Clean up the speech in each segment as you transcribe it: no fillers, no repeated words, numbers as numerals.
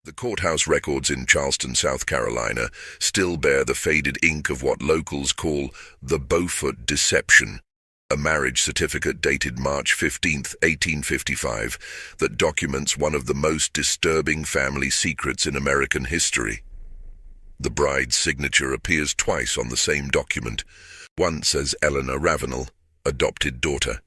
The courthouse records in Charleston, South Carolina, still bear the faded ink of what locals call the Beaufort deception, a marriage certificate dated March 15, 1855, that documents one of the most disturbing family secrets in American history. The bride's signature appears twice on the same document, once as Eleanor Ravenel, adopted daughter,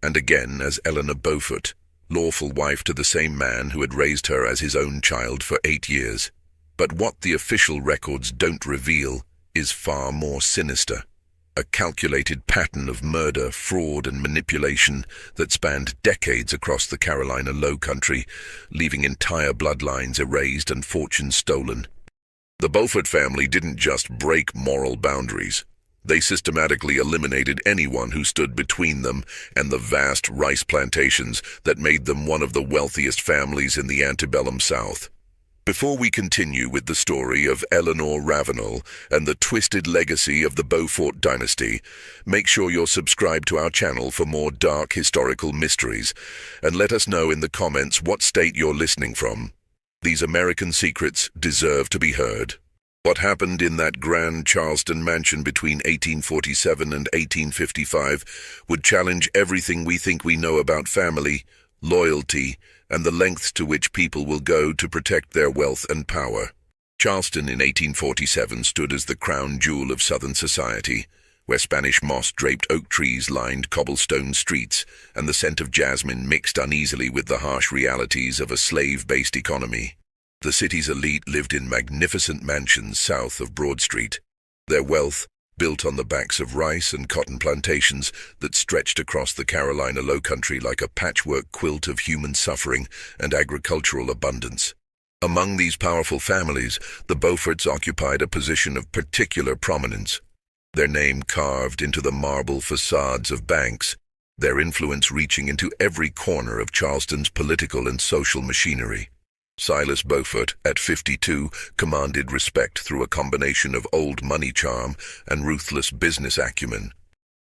and again as Eleanor Beaufort, lawful wife to the same man who had raised her as his own child for 8 years. But what the official records don't reveal is far more sinister. A calculated pattern of murder, fraud, and manipulation that spanned decades across the Carolina Low Country, leaving entire bloodlines erased and fortunes stolen. The Beaufort family didn't just break moral boundaries. They systematically eliminated anyone who stood between them and the vast rice plantations that made them one of the wealthiest families in the antebellum South. Before we continue with the story of Eleanor Ravenel and the twisted legacy of the Beaufort dynasty, make sure you're subscribed to our channel for more dark historical mysteries, and let us know in the comments what state you're listening from. These American secrets deserve to be heard. What happened in that grand Charleston mansion between 1847 and 1855 would challenge everything we think we know about family, loyalty, and the lengths to which people will go to protect their wealth and power. Charleston in 1847 stood as the crown jewel of Southern society, where Spanish moss-draped oak trees lined cobblestone streets, and the scent of jasmine mixed uneasily with the harsh realities of a slave-based economy. The city's elite lived in magnificent mansions south of Broad Street, their wealth built on the backs of rice and cotton plantations that stretched across the Carolina Low Country like a patchwork quilt of human suffering and agricultural abundance. Among these powerful families, the Beauforts occupied a position of particular prominence, their name carved into the marble facades of banks, their influence reaching into every corner of Charleston's political and social machinery. Silas Beaufort, at 52, commanded respect through a combination of old money charm and ruthless business acumen.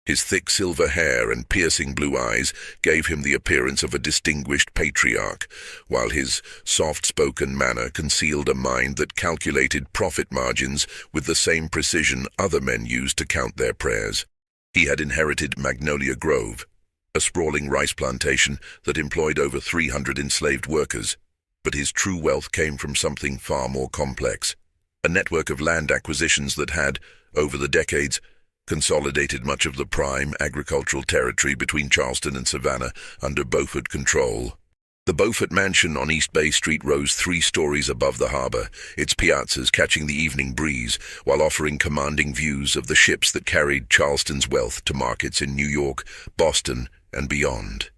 His thick silver hair and piercing blue eyes gave him the appearance of a distinguished patriarch, while his soft-spoken manner concealed a mind that calculated profit margins with the same precision other men used to count their prayers. He had inherited Magnolia Grove, a sprawling rice plantation that employed over 300 enslaved workers. But his true wealth came from something far more complex, a network of land acquisitions that had, over the decades, consolidated much of the prime agricultural territory between Charleston and Savannah under Beaufort control. The Beaufort mansion on East Bay Street rose 3 stories above the harbor, its piazzas catching the evening breeze while offering commanding views of the ships that carried Charleston's wealth to markets in New York, Boston, and beyond.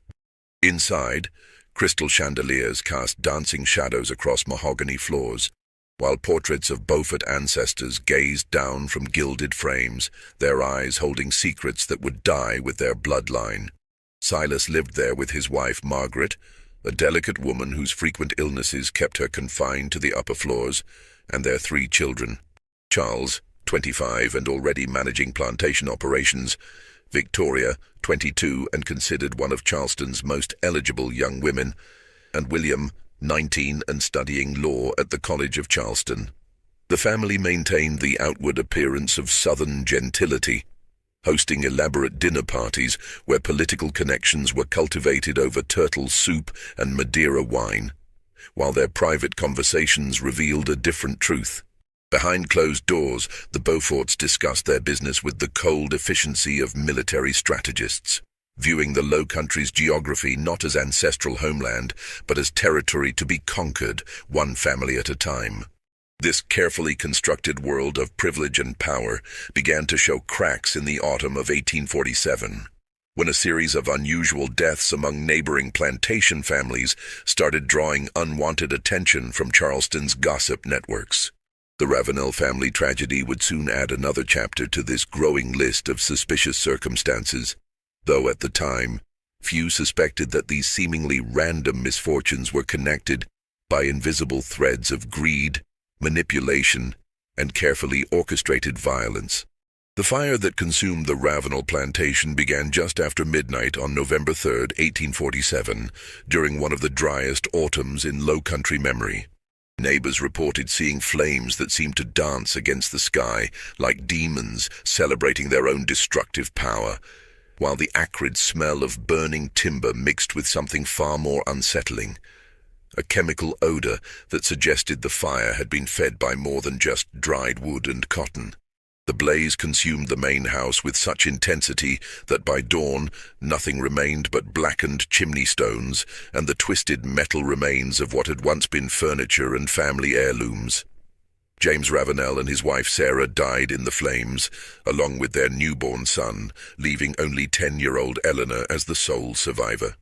Inside, crystal chandeliers cast dancing shadows across mahogany floors, while portraits of Beaufort ancestors gazed down from gilded frames, their eyes holding secrets that would die with their bloodline. Silas lived there with his wife Margaret, a delicate woman whose frequent illnesses kept her confined to the upper floors, and their 3 children: Charles, 25 and already managing plantation operations; Victoria, 22 and considered one of Charleston's most eligible young women; and William, 19 and studying law at the College of Charleston. The family maintained the outward appearance of Southern gentility, hosting elaborate dinner parties where political connections were cultivated over turtle soup and Madeira wine, while their private conversations revealed a different truth. Behind closed doors, the Beauforts discussed their business with the cold efficiency of military strategists, viewing the Low Country's geography not as ancestral homeland, but as territory to be conquered, one family at a time. This carefully constructed world of privilege and power began to show cracks in the autumn of 1847, when a series of unusual deaths among neighboring plantation families started drawing unwanted attention from Charleston's gossip networks. The Ravenel family tragedy would soon add another chapter to this growing list of suspicious circumstances, though at the time, few suspected that these seemingly random misfortunes were connected by invisible threads of greed, manipulation, and carefully orchestrated violence. The fire that consumed the Ravenel plantation began just after midnight on November 3, 1847, during one of the driest autumns in Low Country memory. Neighbors reported seeing flames that seemed to dance against the sky, like demons celebrating their own destructive power, while the acrid smell of burning timber mixed with something far more unsettling, a chemical odor that suggested the fire had been fed by more than just dried wood and cotton. The blaze consumed the main house with such intensity that by dawn nothing remained but blackened chimney stones and the twisted metal remains of what had once been furniture and family heirlooms. James Ravenel and his wife Sarah died in the flames, along with their newborn son, leaving only 10-year-old Eleanor as the sole survivor.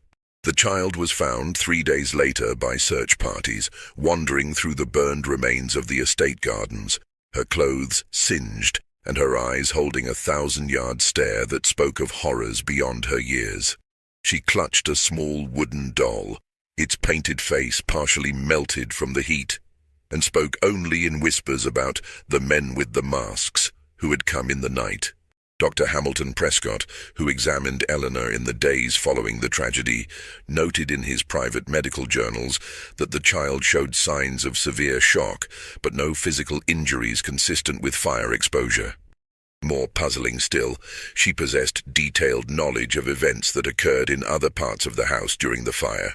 The child was found 3 days later by search parties, wandering through the burned remains of the estate gardens, her clothes singed, and her eyes holding a 1,000-yard stare that spoke of horrors beyond her years. She clutched a small wooden doll, its painted face partially melted from the heat, and spoke only in whispers about the men with the masks who had come in the night. Dr. Hamilton Prescott, who examined Eleanor in the days following the tragedy, noted in his private medical journals that the child showed signs of severe shock, but no physical injuries consistent with fire exposure. More puzzling still, she possessed detailed knowledge of events that occurred in other parts of the house during the fire,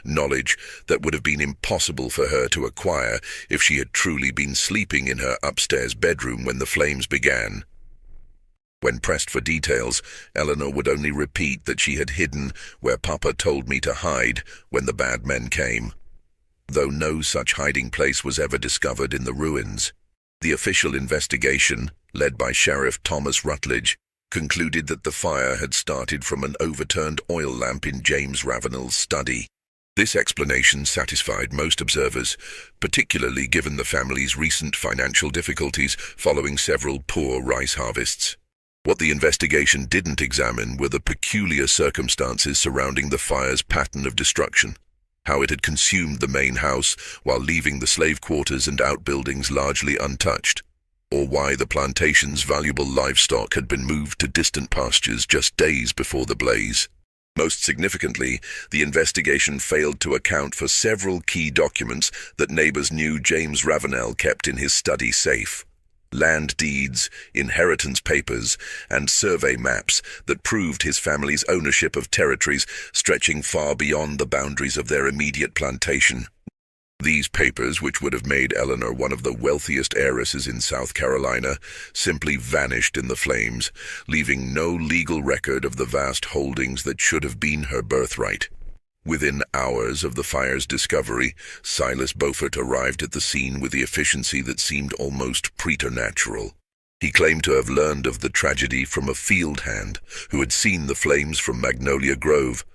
knowledge that would have been impossible for her to acquire if she had truly been sleeping in her upstairs bedroom when the flames began. When pressed for details, Eleanor would only repeat that she had hidden where Papa told me to hide when the bad men came, though no such hiding place was ever discovered in the ruins. The official investigation, led by Sheriff Thomas Rutledge, concluded that the fire had started from an overturned oil lamp in James Ravenel's study. This explanation satisfied most observers, particularly given the family's recent financial difficulties following several poor rice harvests. What the investigation didn't examine were the peculiar circumstances surrounding the fire's pattern of destruction, how it had consumed the main house while leaving the slave quarters and outbuildings largely untouched, or why the plantation's valuable livestock had been moved to distant pastures just days before the blaze. Most significantly, the investigation failed to account for several key documents that neighbors knew James Ravenel kept in his study safe. Land deeds, inheritance papers, and survey maps that proved his family's ownership of territories stretching far beyond the boundaries of their immediate plantation. These papers, which would have made Eleanor one of the wealthiest heiresses in South Carolina, simply vanished in the flames, leaving no legal record of the vast holdings that should have been her birthright. Within hours of the fire's discovery, Silas Beaufort arrived at the scene with the efficiency that seemed almost preternatural. He claimed to have learned of the tragedy from a field hand who had seen the flames from Magnolia Grove,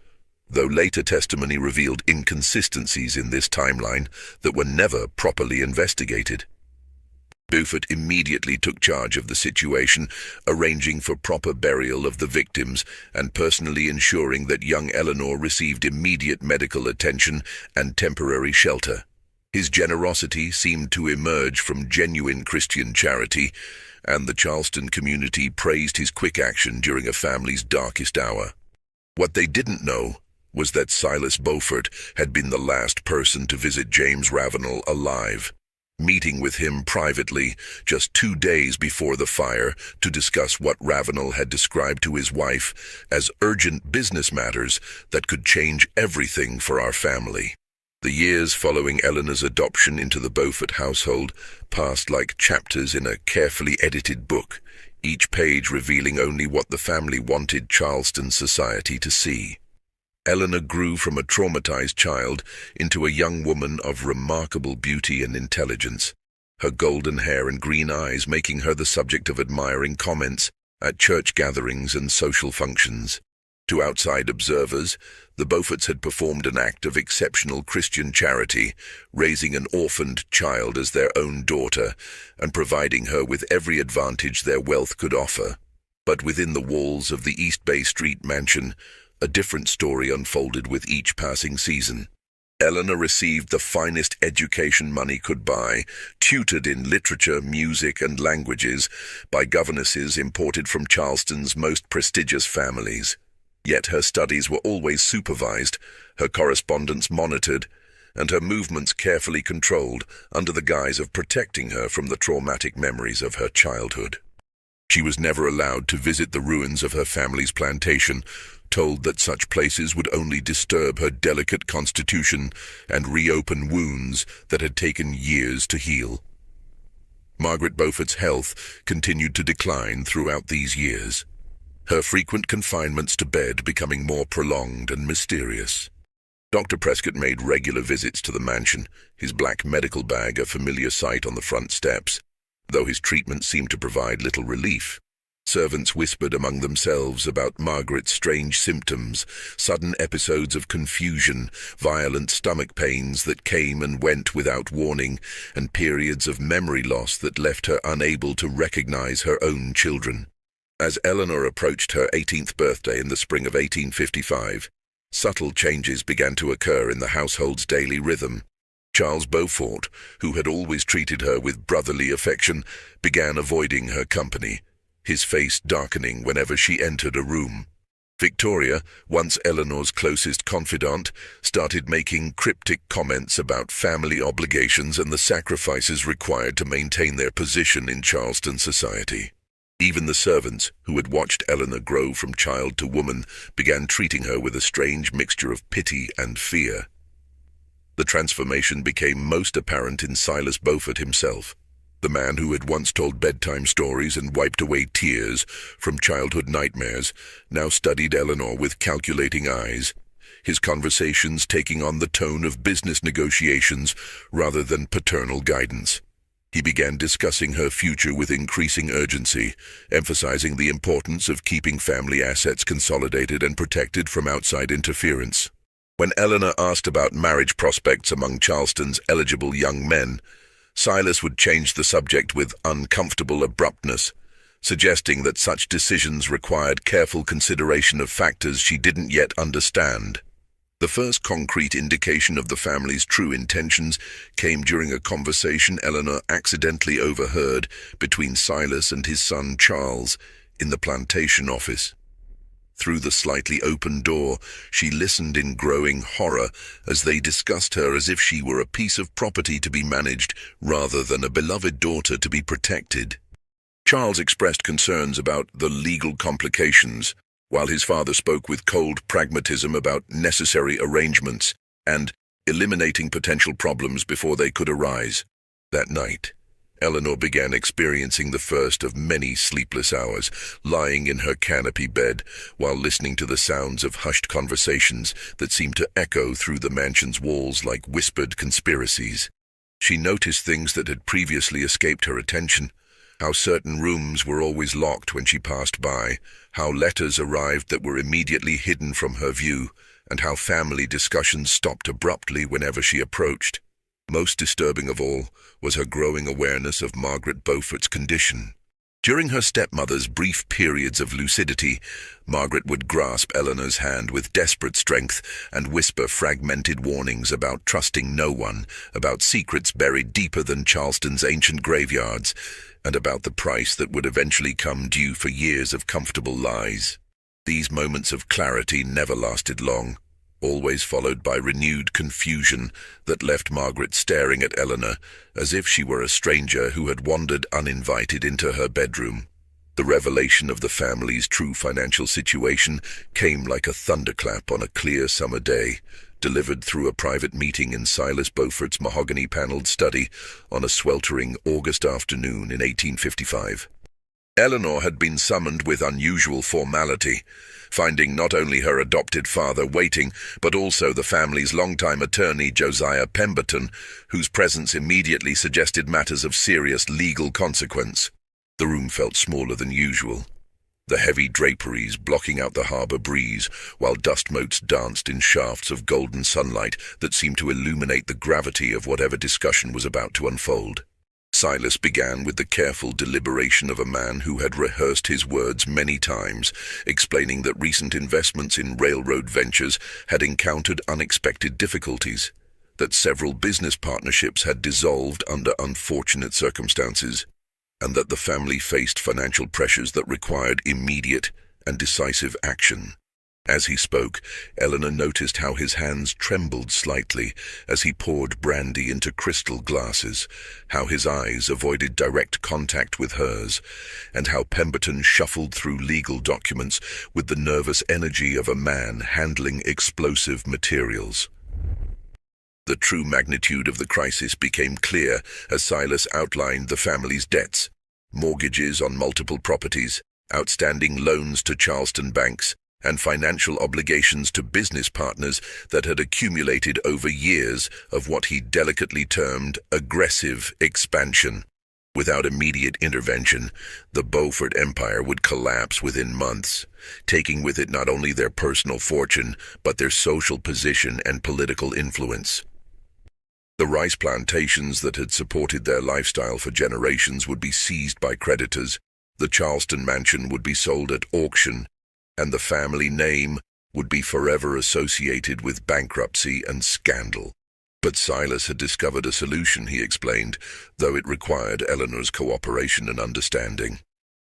though later testimony revealed inconsistencies in this timeline that were never properly investigated. Beaufort immediately took charge of the situation, arranging for proper burial of the victims and personally ensuring that young Eleanor received immediate medical attention and temporary shelter. His generosity seemed to emerge from genuine Christian charity, and the Charleston community praised his quick action during a family's darkest hour. What they didn't know was that Silas Beaufort had been the last person to visit James Ravenel alive, meeting with him privately just 2 days before the fire to discuss what Ravenel had described to his wife as urgent business matters that could change everything for our family. The years following Eleanor's adoption into the Beaufort household passed like chapters in a carefully edited book, each page revealing only what the family wanted Charleston society to see. Eleanor grew from a traumatized child into a young woman of remarkable beauty and intelligence, her golden hair and green eyes making her the subject of admiring comments at church gatherings and social functions. To outside observers, the Beauforts had performed an act of exceptional Christian charity, raising an orphaned child as their own daughter and providing her with every advantage their wealth could offer. But within the walls of the East Bay Street mansion, a different story unfolded with each passing season. Eleanor received the finest education money could buy, tutored in literature, music, and languages by governesses imported from Charleston's most prestigious families. Yet her studies were always supervised, her correspondence monitored, and her movements carefully controlled under the guise of protecting her from the traumatic memories of her childhood. She was never allowed to visit the ruins of her family's plantation, told that such places would only disturb her delicate constitution and reopen wounds that had taken years to heal. Margaret Beaufort's health continued to decline throughout these years, her frequent confinements to bed becoming more prolonged and mysterious. Dr. Prescott made regular visits to the mansion, his black medical bag a familiar sight on the front steps. Though his treatment seemed to provide little relief, servants whispered among themselves about Margaret's strange symptoms, sudden episodes of confusion, violent stomach pains that came and went without warning, and periods of memory loss that left her unable to recognize her own children. As Eleanor approached her 18th birthday in the spring of 1855, subtle changes began to occur in the household's daily rhythm. Charles Beaufort, who had always treated her with brotherly affection, began avoiding her company, his face darkening whenever she entered a room. Victoria, once Eleanor's closest confidant, started making cryptic comments about family obligations and the sacrifices required to maintain their position in Charleston society. Even the servants, who had watched Eleanor grow from child to woman, began treating her with a strange mixture of pity and fear. The transformation became most apparent in Silas Beaufort himself. The man who had once told bedtime stories and wiped away tears from childhood nightmares now studied Eleanor with calculating eyes, his conversations taking on the tone of business negotiations rather than paternal guidance. He began discussing her future with increasing urgency, emphasizing the importance of keeping family assets consolidated and protected from outside interference. When Eleanor asked about marriage prospects among Charleston's eligible young men, Silas would change the subject with uncomfortable abruptness, suggesting that such decisions required careful consideration of factors she didn't yet understand. The first concrete indication of the family's true intentions came during a conversation Eleanor accidentally overheard between Silas and his son Charles in the plantation office. Through the slightly open door, she listened in growing horror as they discussed her as if she were a piece of property to be managed rather than a beloved daughter to be protected. Charles expressed concerns about the legal complications, while his father spoke with cold pragmatism about necessary arrangements and eliminating potential problems before they could arise. That night, Eleanor began experiencing the first of many sleepless hours, lying in her canopy bed while listening to the sounds of hushed conversations that seemed to echo through the mansion's walls like whispered conspiracies. She noticed things that had previously escaped her attention: how certain rooms were always locked when she passed by, how letters arrived that were immediately hidden from her view, and how family discussions stopped abruptly whenever she approached. Most disturbing of all was her growing awareness of Margaret Beaufort's condition. During her stepmother's brief periods of lucidity, Margaret would grasp Eleanor's hand with desperate strength and whisper fragmented warnings about trusting no one, about secrets buried deeper than Charleston's ancient graveyards, and about the price that would eventually come due for years of comfortable lies. These moments of clarity never lasted long, always followed by renewed confusion that left Margaret staring at Eleanor as if she were a stranger who had wandered uninvited into her bedroom. The revelation of the family's true financial situation came like a thunderclap on a clear summer day, delivered through a private meeting in Silas Beaufort's mahogany-paneled study on a sweltering August afternoon in 1855. Eleanor had been summoned with unusual formality, finding not only her adopted father waiting, but also the family's longtime attorney Josiah Pemberton, whose presence immediately suggested matters of serious legal consequence. The room felt smaller than usual, the heavy draperies blocking out the harbor breeze, while dust motes danced in shafts of golden sunlight that seemed to illuminate the gravity of whatever discussion was about to unfold. Silas began with the careful deliberation of a man who had rehearsed his words many times, explaining that recent investments in railroad ventures had encountered unexpected difficulties, that several business partnerships had dissolved under unfortunate circumstances, and that the family faced financial pressures that required immediate and decisive action. As he spoke, Eleanor noticed how his hands trembled slightly as he poured brandy into crystal glasses, how his eyes avoided direct contact with hers, and how Pemberton shuffled through legal documents with the nervous energy of a man handling explosive materials. The true magnitude of the crisis became clear as Silas outlined the family's debts, mortgages on multiple properties, outstanding loans to Charleston banks, and financial obligations to business partners that had accumulated over years of what he delicately termed aggressive expansion. Without immediate intervention, the Beaufort empire would collapse within months, taking with it not only their personal fortune, but their social position and political influence. The rice plantations that had supported their lifestyle for generations would be seized by creditors, the Charleston mansion would be sold at auction, and the family name would be forever associated with bankruptcy and scandal. But Silas had discovered a solution, he explained, though it required Eleanor's cooperation and understanding.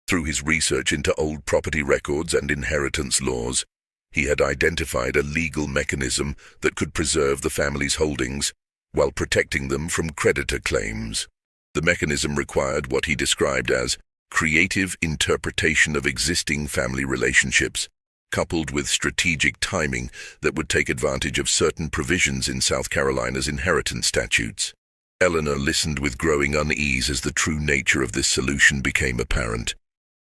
Through his research into old property records and inheritance laws, he had identified a legal mechanism that could preserve the family's holdings while protecting them from creditor claims. The mechanism required what he described as creative interpretation of existing family relationships, coupled with strategic timing that would take advantage of certain provisions in South Carolina's inheritance statutes. Eleanor listened with growing unease as the true nature of this solution became apparent.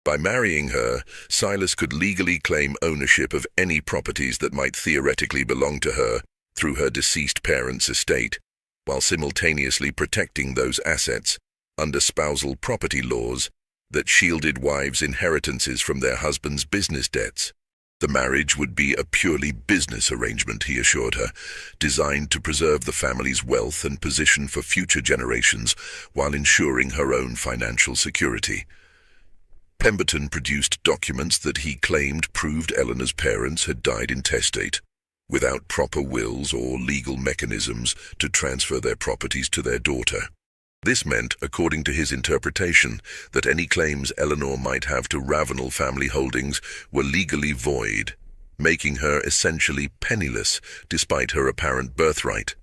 By marrying her, Silas could legally claim ownership of any properties that might theoretically belong to her through her deceased parents' estate, while simultaneously protecting those assets under spousal property laws that shielded wives' inheritances from their husbands' business debts. The marriage would be a purely business arrangement, he assured her, designed to preserve the family's wealth and position for future generations while ensuring her own financial security. Pemberton produced documents that he claimed proved Eleanor's parents had died intestate, without proper wills or legal mechanisms to transfer their properties to their daughter. This meant, according to his interpretation, that any claims Eleanor might have to Ravenel family holdings were legally void, making her essentially penniless despite her apparent birthright.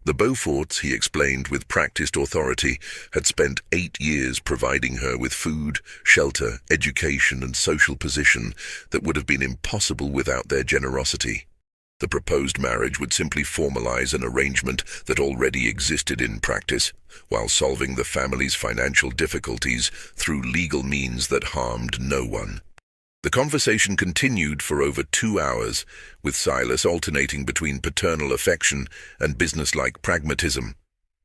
The Beauforts, he explained with practiced authority, had spent 8 years providing her with food, shelter, education, and social position that would have been impossible without their generosity. The proposed marriage would simply formalize an arrangement that already existed in practice, while solving the family's financial difficulties through legal means that harmed no one. The conversation continued for over 2 hours, with Silas alternating between paternal affection and businesslike pragmatism,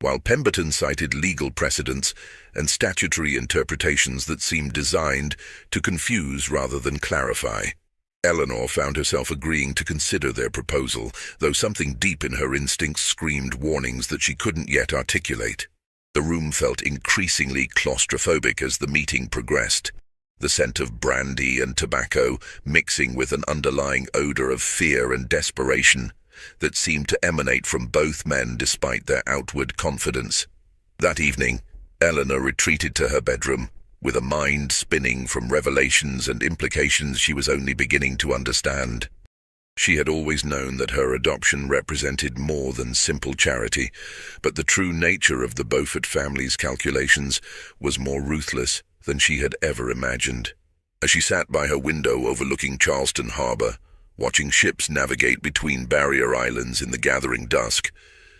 while Pemberton cited legal precedents and statutory interpretations that seemed designed to confuse rather than clarify. Eleanor found herself agreeing to consider their proposal, though something deep in her instincts screamed warnings that she couldn't yet articulate. The room felt increasingly claustrophobic as the meeting progressed, the scent of brandy and tobacco mixing with an underlying odor of fear and desperation that seemed to emanate from both men despite their outward confidence. That evening, Eleanor retreated to her bedroom, with a mind spinning from revelations and implications she was only beginning to understand. She had always known that her adoption represented more than simple charity, but the true nature of the Beaufort family's calculations was more ruthless than she had ever imagined. As she sat by her window overlooking Charleston Harbor, watching ships navigate between barrier islands in the gathering dusk,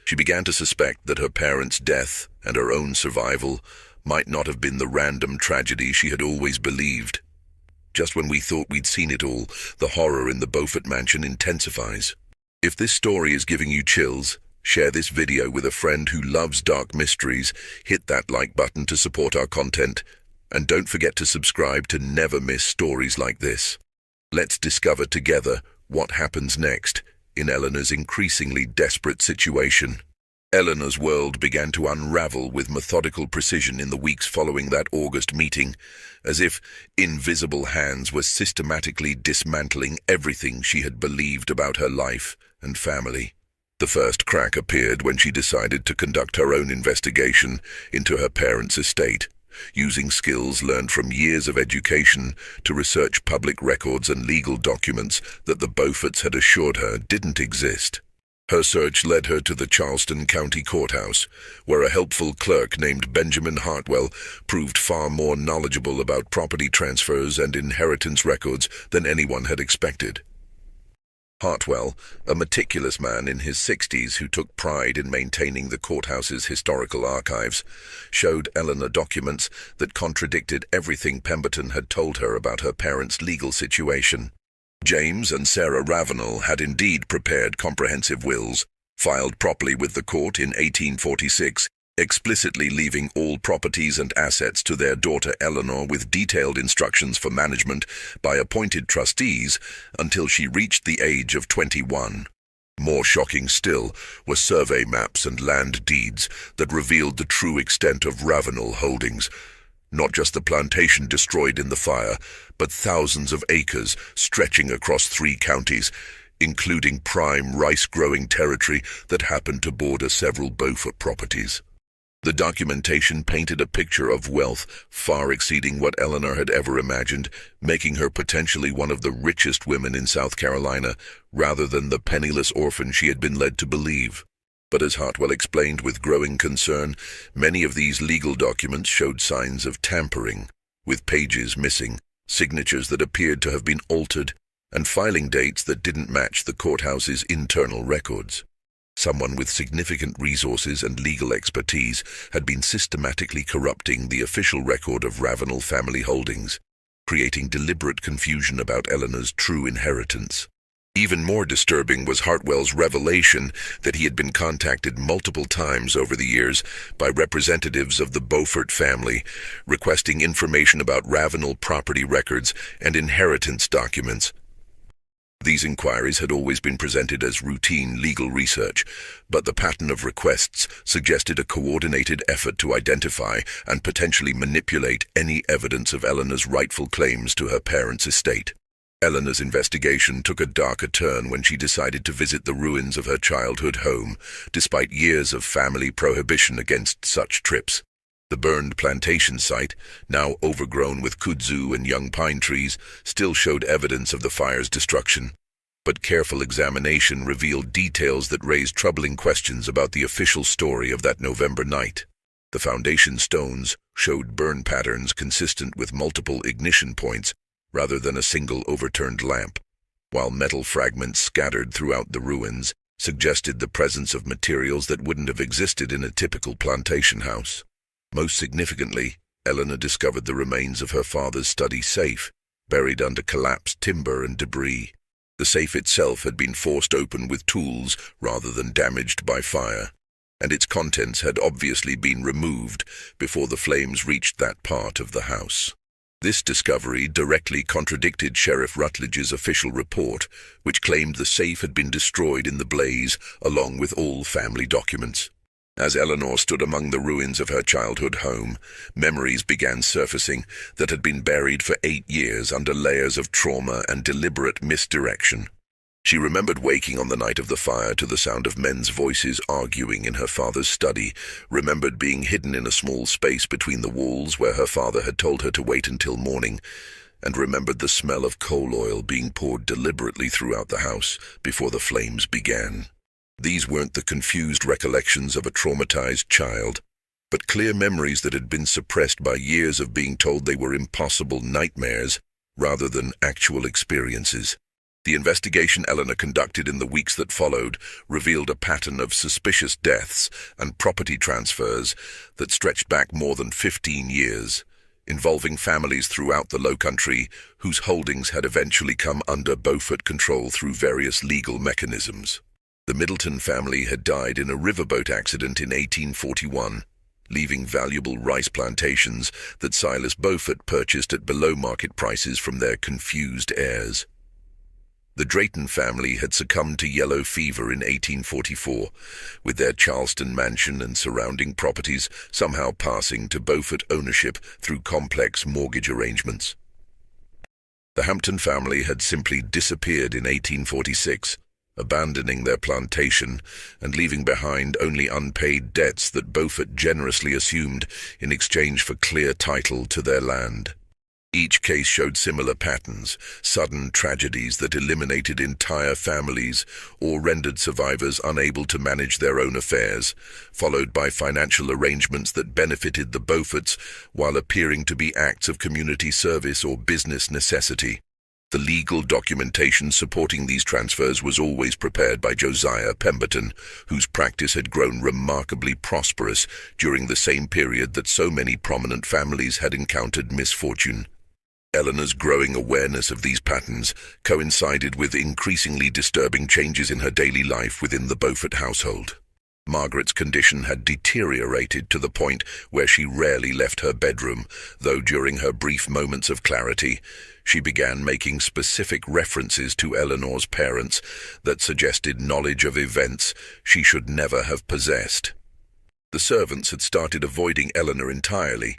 she began to suspect that her parents' death and her own survival might not have been the random tragedy she had always believed. Just when we thought we'd seen it all, the horror in the Beaufort mansion intensifies. If this story is giving you chills, share this video with a friend who loves dark mysteries, hit that like button to support our content, and don't forget to subscribe to never miss stories like this. Let's discover together what happens next in Eleanor's increasingly desperate situation. Eleanor's world began to unravel with methodical precision in the weeks following that August meeting, as if invisible hands were systematically dismantling everything she had believed about her life and family. The first crack appeared when she decided to conduct her own investigation into her parents' estate. using skills learned from years of education to research public records and legal documents that the Beauforts had assured her didn't exist. Her search led her to the Charleston County Courthouse, where a helpful clerk named Benjamin Hartwell proved far more knowledgeable about property transfers and inheritance records than anyone had expected. Hartwell, a meticulous man in his 60s who took pride in maintaining the courthouse's historical archives, showed Eleanor documents that contradicted everything Pemberton had told her about her parents' legal situation. James and Sarah Ravenel had indeed prepared comprehensive wills, filed properly with the court in 1846, explicitly leaving all properties and assets to their daughter Eleanor with detailed instructions for management by appointed trustees until she reached the age of 21. More shocking still were survey maps and land deeds that revealed the true extent of Ravenel holdings. Not just the plantation destroyed in the fire, but thousands of acres stretching across 3 counties, including prime rice-growing territory that happened to border several Beaufort properties. The documentation painted a picture of wealth far exceeding what Eleanor had ever imagined, making her potentially one of the richest women in South Carolina, rather than the penniless orphan she had been led to believe. But as Hartwell explained with growing concern, many of these legal documents showed signs of tampering, with pages missing, signatures that appeared to have been altered, and filing dates that didn't match the courthouse's internal records. Someone with significant resources and legal expertise had been systematically corrupting the official record of Ravenel family holdings, creating deliberate confusion about Eleanor's true inheritance. Even more disturbing was Hartwell's revelation that he had been contacted multiple times over the years by representatives of the Beaufort family, requesting information about Ravenel property records and inheritance documents. These inquiries had always been presented as routine legal research, but the pattern of requests suggested a coordinated effort to identify and potentially manipulate any evidence of Eleanor's rightful claims to her parents' estate. Eleanor's investigation took a darker turn when she decided to visit the ruins of her childhood home, despite years of family prohibition against such trips. The burned plantation site, now overgrown with kudzu and young pine trees, still showed evidence of the fire's destruction. But careful examination revealed details that raised troubling questions about the official story of that November night. The foundation stones showed burn patterns consistent with multiple ignition points rather than a single overturned lamp, while metal fragments scattered throughout the ruins suggested the presence of materials that wouldn't have existed in a typical plantation house. Most significantly, Eleanor discovered the remains of her father's study safe, buried under collapsed timber and debris. The safe itself had been forced open with tools rather than damaged by fire, and its contents had obviously been removed before the flames reached that part of the house. This discovery directly contradicted Sheriff Rutledge's official report, which claimed the safe had been destroyed in the blaze along with all family documents. As Eleanor stood among the ruins of her childhood home, memories began surfacing that had been buried for 8 years under layers of trauma and deliberate misdirection. She remembered waking on the night of the fire to the sound of men's voices arguing in her father's study, remembered being hidden in a small space between the walls where her father had told her to wait until morning, and remembered the smell of coal oil being poured deliberately throughout the house before the flames began. These weren't the confused recollections of a traumatized child, but clear memories that had been suppressed by years of being told they were impossible nightmares rather than actual experiences. The investigation Eleanor conducted in the weeks that followed revealed a pattern of suspicious deaths and property transfers that stretched back more than 15 years, involving families throughout the Lowcountry whose holdings had eventually come under Beaufort control through various legal mechanisms. The Middleton family had died in a riverboat accident in 1841, leaving valuable rice plantations that Silas Beaufort purchased at below-market prices from their confused heirs. The Drayton family had succumbed to yellow fever in 1844, with their Charleston mansion and surrounding properties somehow passing to Beaufort ownership through complex mortgage arrangements. The Hampton family had simply disappeared in 1846, abandoning their plantation and leaving behind only unpaid debts that Beaufort generously assumed in exchange for clear title to their land. Each case showed similar patterns: sudden tragedies that eliminated entire families or rendered survivors unable to manage their own affairs, followed by financial arrangements that benefited the Beauforts while appearing to be acts of community service or business necessity. The legal documentation supporting these transfers was always prepared by Josiah Pemberton, whose practice had grown remarkably prosperous during the same period that so many prominent families had encountered misfortune. Eleanor's growing awareness of these patterns coincided with increasingly disturbing changes in her daily life within the Beaufort household. Margaret's condition had deteriorated to the point where she rarely left her bedroom, though during her brief moments of clarity, she began making specific references to Eleanor's parents that suggested knowledge of events she should never have possessed. The servants had started avoiding Eleanor entirely,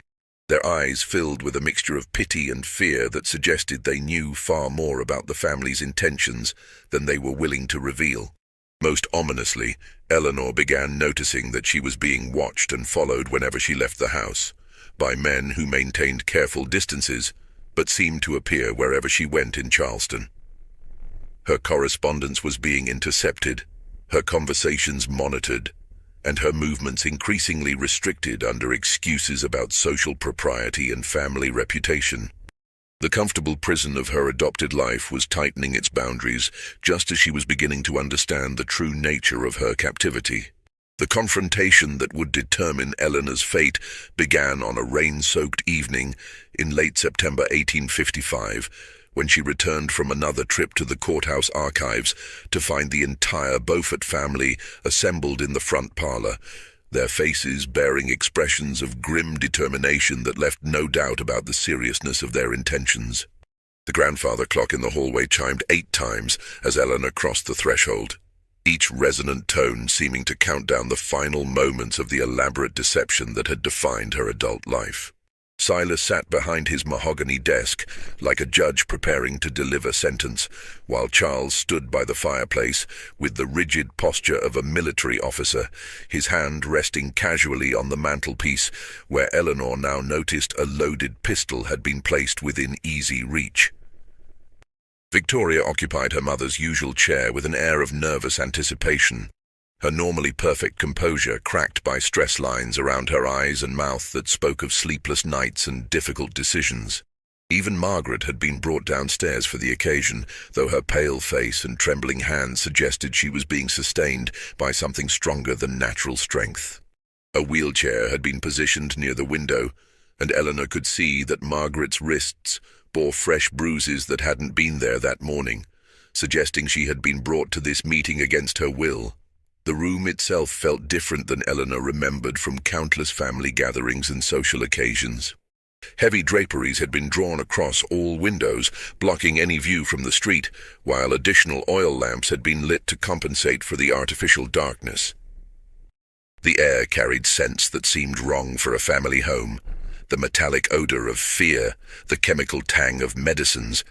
their eyes filled with a mixture of pity and fear that suggested they knew far more about the family's intentions than they were willing to reveal. Most ominously, Eleanor began noticing that she was being watched and followed whenever she left the house, by men who maintained careful distances, but seemed to appear wherever she went in Charleston. Her correspondence was being intercepted, her conversations monitored, and her movements increasingly restricted under excuses about social propriety and family reputation. The comfortable prison of her adopted life was tightening its boundaries just as she was beginning to understand the true nature of her captivity. The confrontation that would determine Eleanor's fate began on a rain-soaked evening in late September 1855, when she returned from another trip to the courthouse archives to find the entire Beaufort family assembled in the front parlor, their faces bearing expressions of grim determination that left no doubt about the seriousness of their intentions. The grandfather clock in the hallway chimed 8 times as Eleanor crossed the threshold, each resonant tone seeming to count down the final moments of the elaborate deception that had defined her adult life. Silas sat behind his mahogany desk, like a judge preparing to deliver sentence, while Charles stood by the fireplace with the rigid posture of a military officer, his hand resting casually on the mantelpiece, where Eleanor now noticed a loaded pistol had been placed within easy reach. Victoria occupied her mother's usual chair with an air of nervous anticipation, her normally perfect composure cracked by stress lines around her eyes and mouth that spoke of sleepless nights and difficult decisions. Even Margaret had been brought downstairs for the occasion, though her pale face and trembling hands suggested she was being sustained by something stronger than natural strength. A wheelchair had been positioned near the window, and Eleanor could see that Margaret's wrists bore fresh bruises that hadn't been there that morning, suggesting she had been brought to this meeting against her will. The room itself felt different than Eleanor remembered from countless family gatherings and social occasions. Heavy draperies had been drawn across all windows, blocking any view from the street, while additional oil lamps had been lit to compensate for the artificial darkness. The air carried scents that seemed wrong for a family home: the metallic odor of fear, the chemical tang of medicines,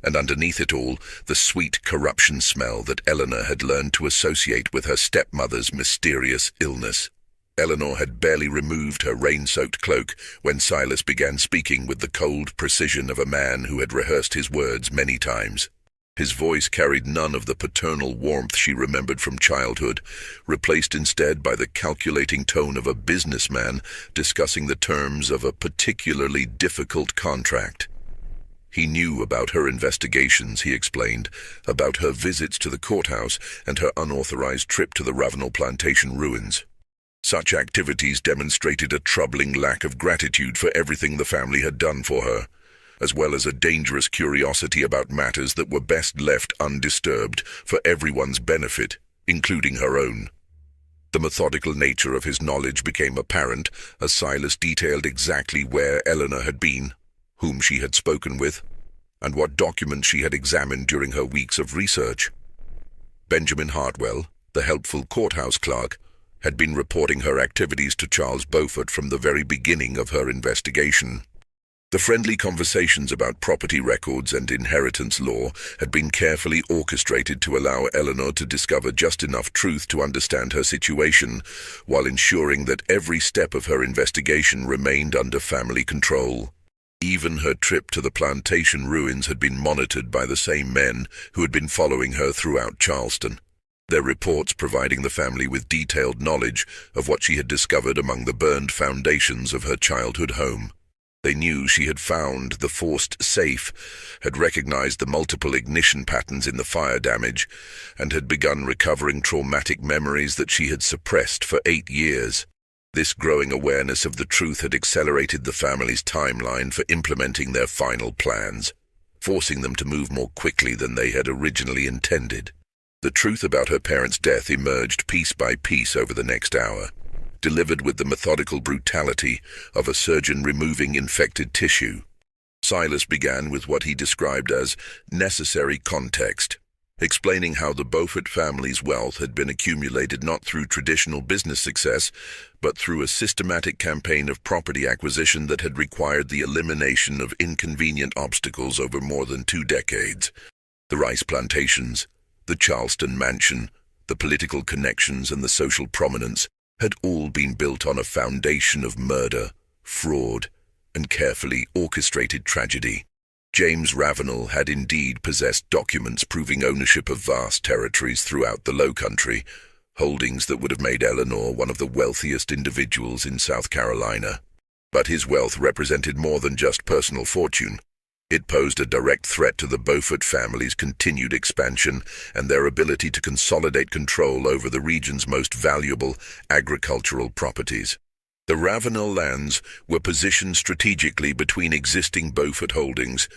and underneath it all, the sweet corruption smell that Eleanor had learned to associate with her stepmother's mysterious illness. Eleanor had barely removed her rain-soaked cloak when Silas began speaking with the cold precision of a man who had rehearsed his words many times. His voice carried none of the paternal warmth she remembered from childhood, replaced instead by the calculating tone of a businessman discussing the terms of a particularly difficult contract. He knew about her investigations, he explained, about her visits to the courthouse and her unauthorized trip to the Ravenel plantation ruins. Such activities demonstrated a troubling lack of gratitude for everything the family had done for her, as well as a dangerous curiosity about matters that were best left undisturbed for everyone's benefit, including her own. The methodical nature of his knowledge became apparent as Silas detailed exactly where Eleanor had been, whom she had spoken with, and what documents she had examined during her weeks of research. Benjamin Hartwell, the helpful courthouse clerk, had been reporting her activities to Charles Beaufort from the very beginning of her investigation. The friendly conversations about property records and inheritance law had been carefully orchestrated to allow Eleanor to discover just enough truth to understand her situation, while ensuring that every step of her investigation remained under family control. Even her trip to the plantation ruins had been monitored by the same men who had been following her throughout Charleston, their reports providing the family with detailed knowledge of what she had discovered among the burned foundations of her childhood home. They knew she had found the forced safe, had recognized the multiple ignition patterns in the fire damage, and had begun recovering traumatic memories that she had suppressed for 8 years. This growing awareness of the truth had accelerated the family's timeline for implementing their final plans, forcing them to move more quickly than they had originally intended. The truth about her parents' death emerged piece by piece over the next hour, delivered with the methodical brutality of a surgeon removing infected tissue. Silas began with what he described as necessary context, explaining how the Beaufort family's wealth had been accumulated not through traditional business success, but through a systematic campaign of property acquisition that had required the elimination of inconvenient obstacles over more than 2 decades. The rice plantations, the Charleston mansion, the political connections and the social prominence had all been built on a foundation of murder, fraud, and carefully orchestrated tragedy. James Ravenel had indeed possessed documents proving ownership of vast territories throughout the Low Country, holdings that would have made Eleanor one of the wealthiest individuals in South Carolina. But his wealth represented more than just personal fortune. It posed a direct threat to the Beaufort family's continued expansion and their ability to consolidate control over the region's most valuable agricultural properties. The Ravenel lands were positioned strategically between existing Beaufort holdings,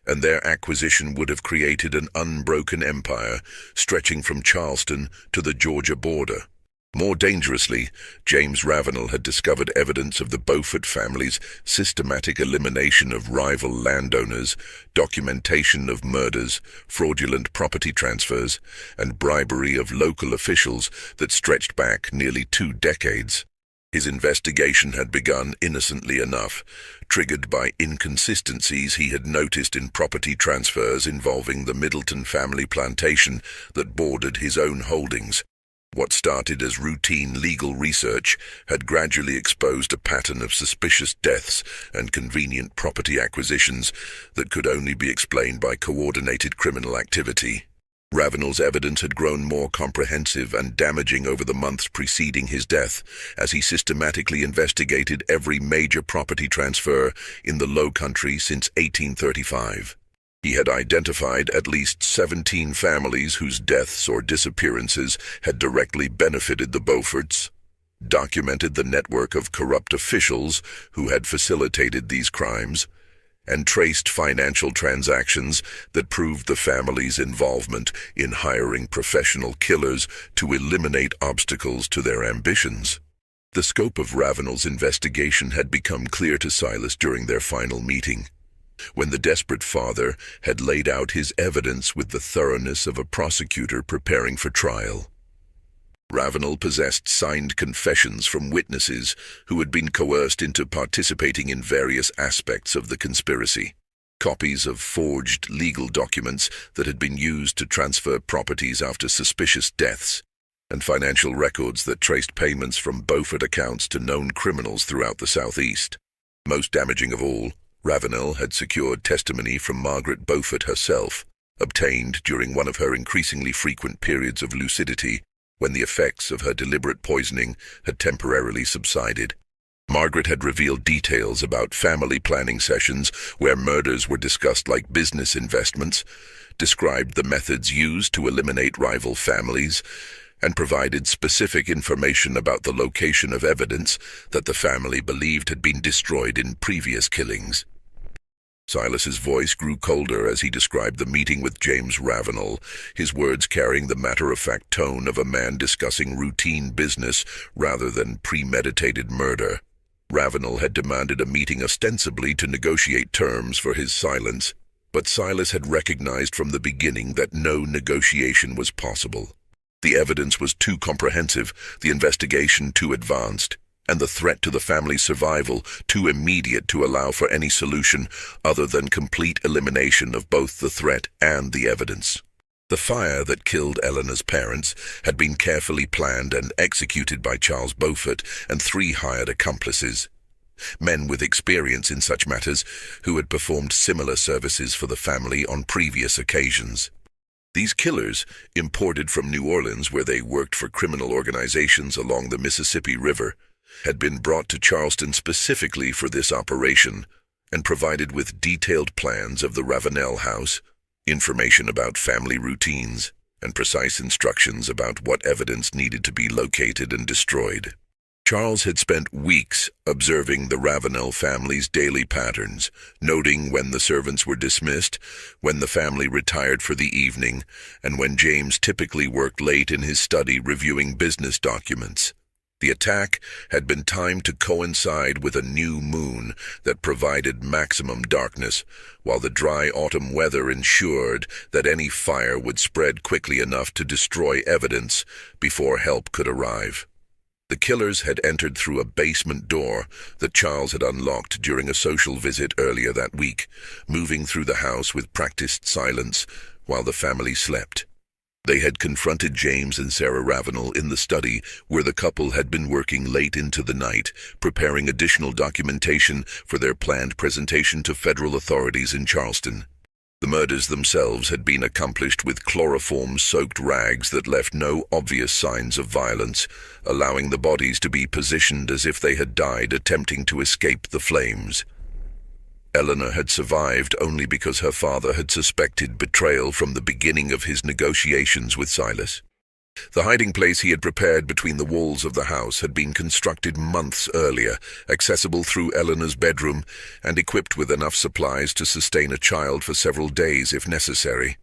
and their acquisition would have created an unbroken empire stretching from Charleston to the Georgia border. More dangerously, James Ravenel had discovered evidence of the Beaufort family's systematic elimination of rival landowners, documentation of murders, fraudulent property transfers, and bribery of local officials that stretched back nearly 2 decades. His investigation had begun innocently enough, triggered by inconsistencies he had noticed in property transfers involving the Middleton family plantation that bordered his own holdings. What started as routine legal research had gradually exposed a pattern of suspicious deaths and convenient property acquisitions that could only be explained by coordinated criminal activity. Ravenel's evidence had grown more comprehensive and damaging over the months preceding his death, as he systematically investigated every major property transfer in the Low Country since 1835. He had identified at least 17 families whose deaths or disappearances had directly benefited the Beauforts, documented the network of corrupt officials who had facilitated these crimes, and traced financial transactions that proved the family's involvement in hiring professional killers to eliminate obstacles to their ambitions. The scope of Ravenel's investigation had become clear to Silas during their final meeting, when the desperate father had laid out his evidence with the thoroughness of a prosecutor preparing for trial. Ravenel possessed signed confessions from witnesses who had been coerced into participating in various aspects of the conspiracy, copies of forged legal documents that had been used to transfer properties after suspicious deaths, and financial records that traced payments from Beaufort accounts to known criminals throughout the Southeast. Most damaging of all, Ravenel had secured testimony from Margaret Beaufort herself, obtained during one of her increasingly frequent periods of lucidity when the effects of her deliberate poisoning had temporarily subsided. Margaret had revealed details about family planning sessions where murders were discussed like business investments, described the methods used to eliminate rival families, and provided specific information about the location of evidence that the family believed had been destroyed in previous killings. Silas's voice grew colder as he described the meeting with James Ravenel, his words carrying the matter-of-fact tone of a man discussing routine business rather than premeditated murder. Ravenel had demanded a meeting ostensibly to negotiate terms for his silence, but Silas had recognized from the beginning that no negotiation was possible. The evidence was too comprehensive, the investigation too advanced. and the threat to the family's survival too immediate to allow for any solution other than complete elimination of both the threat and the evidence. The fire that killed Eleanor's parents had been carefully planned and executed by Charles Beaufort and 3 hired accomplices, men with experience in such matters who had performed similar services for the family on previous occasions. These killers, imported from New Orleans where they worked for criminal organizations along the Mississippi River, had been brought to Charleston specifically for this operation and provided with detailed plans of the Ravenel house, information about family routines, and precise instructions about what evidence needed to be located and destroyed. Charles had spent weeks observing the Ravenel family's daily patterns, noting when the servants were dismissed, when the family retired for the evening, and when James typically worked late in his study reviewing business documents. The attack had been timed to coincide with a new moon that provided maximum darkness, while the dry autumn weather ensured that any fire would spread quickly enough to destroy evidence before help could arrive. The killers had entered through a basement door that Charles had unlocked during a social visit earlier that week, moving through the house with practiced silence while the family slept. They had confronted James and Sarah Ravenel in the study where the couple had been working late into the night, preparing additional documentation for their planned presentation to federal authorities in Charleston. The murders themselves had been accomplished with chloroform-soaked rags that left no obvious signs of violence, allowing the bodies to be positioned as if they had died attempting to escape the flames. Eleanor had survived only because her father had suspected betrayal from the beginning of his negotiations with Silas. The hiding place he had prepared between the walls of the house had been constructed months earlier, accessible through Eleanor's bedroom, and equipped with enough supplies to sustain a child for several days if necessary.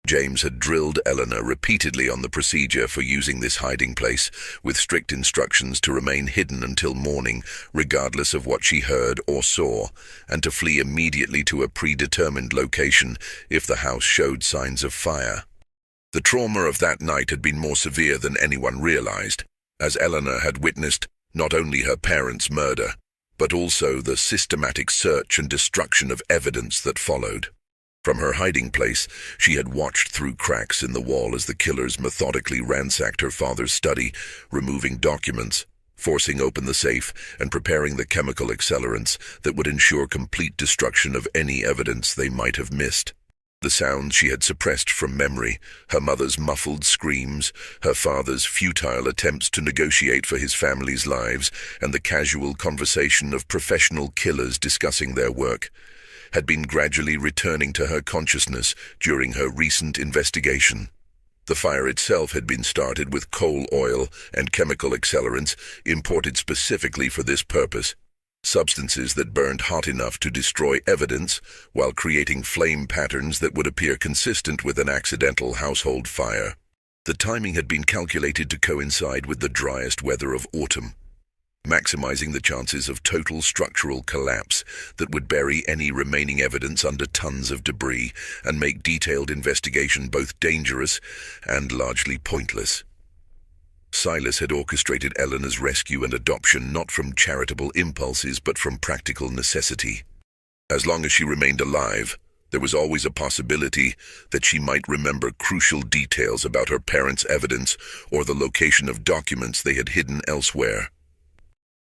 James had drilled Eleanor repeatedly on the procedure for using this hiding place, with strict instructions to remain hidden until morning, regardless of what she heard or saw, and to flee immediately to a predetermined location if the house showed signs of fire. The trauma of that night had been more severe than anyone realized, as Eleanor had witnessed not only her parents' murder, but also the systematic search and destruction of evidence that followed. From her hiding place, she had watched through cracks in the wall as the killers methodically ransacked her father's study, removing documents, forcing open the safe, and preparing the chemical accelerants that would ensure complete destruction of any evidence they might have missed. The sounds she had suppressed from memory, her mother's muffled screams, her father's futile attempts to negotiate for his family's lives, and the casual conversation of professional killers discussing their work, had been gradually returning to her consciousness during her recent investigation. The fire itself had been started with coal oil and chemical accelerants imported specifically for this purpose, substances that burned hot enough to destroy evidence while creating flame patterns that would appear consistent with an accidental household fire. The timing had been calculated to coincide with the driest weather of autumn, maximizing the chances of total structural collapse that would bury any remaining evidence under tons of debris and make detailed investigation both dangerous and largely pointless. Silas had orchestrated Eleanor's rescue and adoption not from charitable impulses but from practical necessity. As long as she remained alive, there was always a possibility that she might remember crucial details about her parents' evidence or the location of documents they had hidden elsewhere.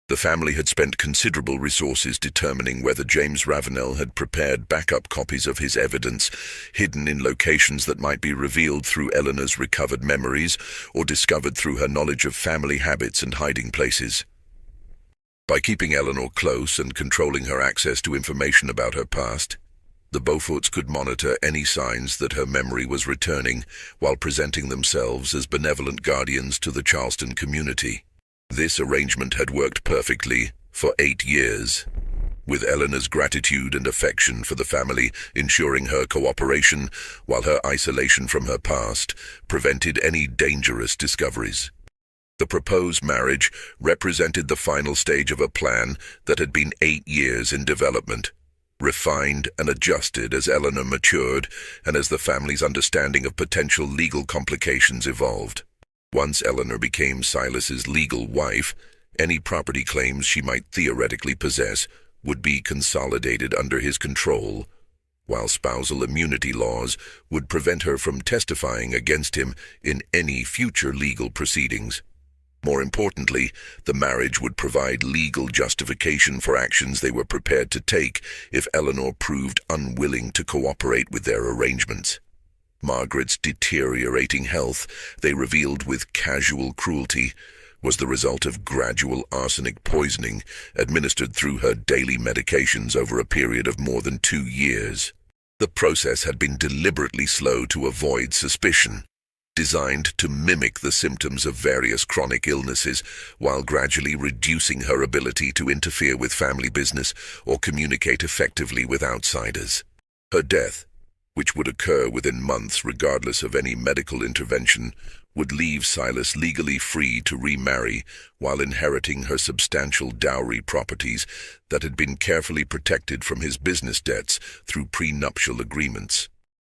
The family had spent considerable resources determining whether James Ravenel had prepared backup copies of his evidence, hidden in locations that might be revealed through Eleanor's recovered memories or discovered through her knowledge of family habits and hiding places. By keeping Eleanor close and controlling her access to information about her past, the Beauforts could monitor any signs that her memory was returning while presenting themselves as benevolent guardians to the Charleston community. This arrangement had worked perfectly for 8 years, with Eleanor's gratitude and affection for the family ensuring her cooperation while her isolation from her past prevented any dangerous discoveries. The proposed marriage represented the final stage of a plan that had been 8 years in development, refined and adjusted as Eleanor matured and as the family's understanding of potential legal complications evolved. Once Eleanor became Silas's legal wife, Any property claims she might theoretically possess would be consolidated under his control, while spousal immunity laws would prevent her from testifying against him in any future legal proceedings. More importantly, the marriage would provide legal justification for actions they were prepared to take if Eleanor proved unwilling to cooperate with their arrangements. Margaret's deteriorating health, they revealed with casual cruelty, was the result of gradual arsenic poisoning administered through her daily medications over a period of more than 2 years. The process had been deliberately slow to avoid suspicion, designed to mimic the symptoms of various chronic illnesses while gradually reducing her ability to interfere with family business or communicate effectively with outsiders. Her death, which would occur within months regardless of any medical intervention, would leave Silas legally free to remarry while inheriting her substantial dowry properties that had been carefully protected from his business debts through prenuptial agreements.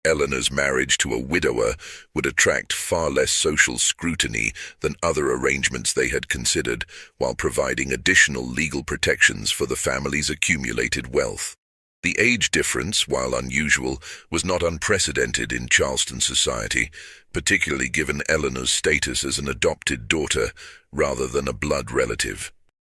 Eleanor's marriage to a widower would attract far less social scrutiny than other arrangements they had considered, while providing additional legal protections for the family's accumulated wealth. The age difference, while unusual, was not unprecedented in Charleston society, particularly given Eleanor's status as an adopted daughter rather than a blood relative.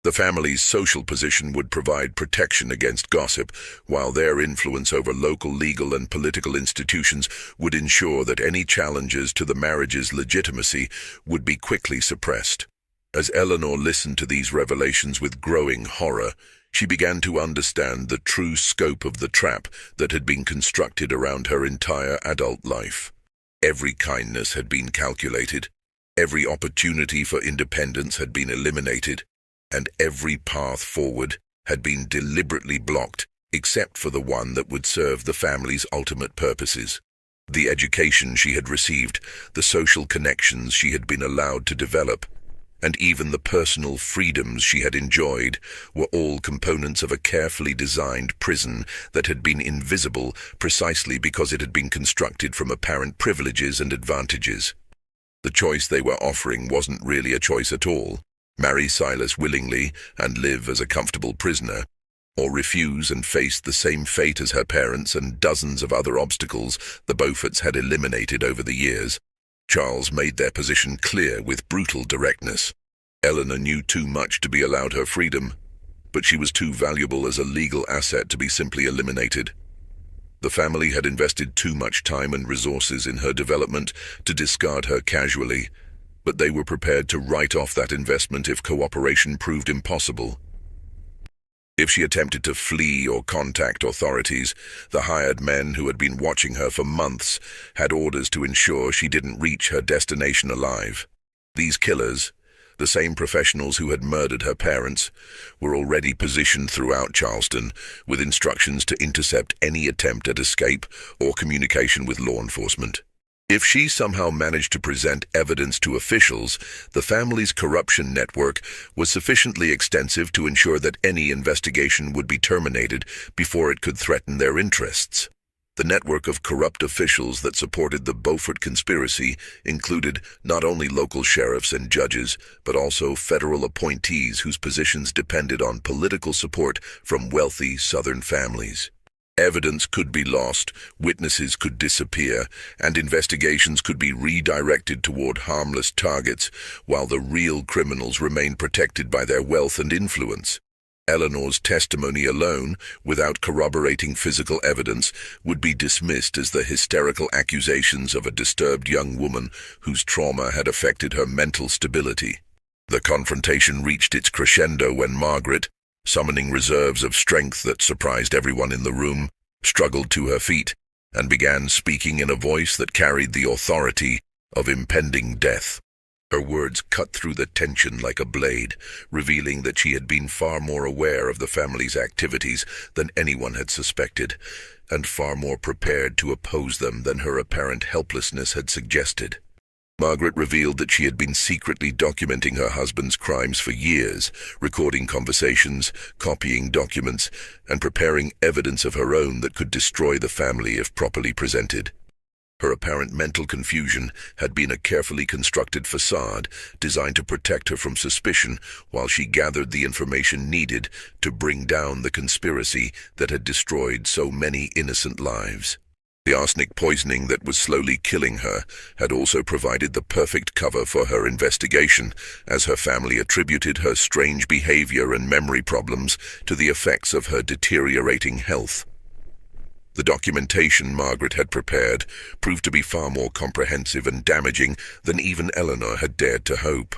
The family's social position would provide protection against gossip, while their influence over local legal and political institutions would ensure that any challenges to the marriage's legitimacy would be quickly suppressed. As Eleanor listened to these revelations with growing horror, she began to understand the true scope of the trap that had been constructed around her entire adult life. Every kindness had been calculated, every opportunity for independence had been eliminated, and every path forward had been deliberately blocked, except for the one that would serve the family's ultimate purposes. The education she had received, the social connections she had been allowed to develop, and even the personal freedoms she had enjoyed were all components of a carefully designed prison that had been invisible precisely because it had been constructed from apparent privileges and advantages. The choice they were offering wasn't really a choice at all: marry Silas willingly and live as a comfortable prisoner, or refuse and face the same fate as her parents and dozens of other obstacles the Beauforts had eliminated over the years. Charles made their position clear with brutal directness. Eleanor knew too much to be allowed her freedom, but she was too valuable as a legal asset to be simply eliminated. The family had invested too much time and resources in her development to discard her casually, but they were prepared to write off that investment if cooperation proved impossible. If she attempted to flee or contact authorities, the hired men who had been watching her for months had orders to ensure she didn't reach her destination alive. These killers, the same professionals who had murdered her parents, were already positioned throughout Charleston with instructions to intercept any attempt at escape or communication with law enforcement. If she somehow managed to present evidence to officials, the family's corruption network was sufficiently extensive to ensure that any investigation would be terminated before it could threaten their interests. The network of corrupt officials that supported the Beaufort conspiracy included not only local sheriffs and judges, but also federal appointees whose positions depended on political support from wealthy Southern families. Evidence could be lost, witnesses could disappear, and investigations could be redirected toward harmless targets, while the real criminals remained protected by their wealth and influence. Eleanor's testimony alone, without corroborating physical evidence, would be dismissed as the hysterical accusations of a disturbed young woman whose trauma had affected her mental stability. The confrontation reached its crescendo when Margaret, summoning reserves of strength that surprised everyone in the room, struggled to her feet and began speaking in a voice that carried the authority of impending death. Her words cut through the tension like a blade, revealing that she had been far more aware of the family's activities than anyone had suspected, and far more prepared to oppose them than her apparent helplessness had suggested. Margaret revealed that she had been secretly documenting her husband's crimes for years, recording conversations, copying documents, and preparing evidence of her own that could destroy the family if properly presented. Her apparent mental confusion had been a carefully constructed facade designed to protect her from suspicion while she gathered the information needed to bring down the conspiracy that had destroyed so many innocent lives. The arsenic poisoning that was slowly killing her had also provided the perfect cover for her investigation, as her family attributed her strange behavior and memory problems to the effects of her deteriorating health. The documentation Margaret had prepared proved to be far more comprehensive and damaging than even Eleanor had dared to hope.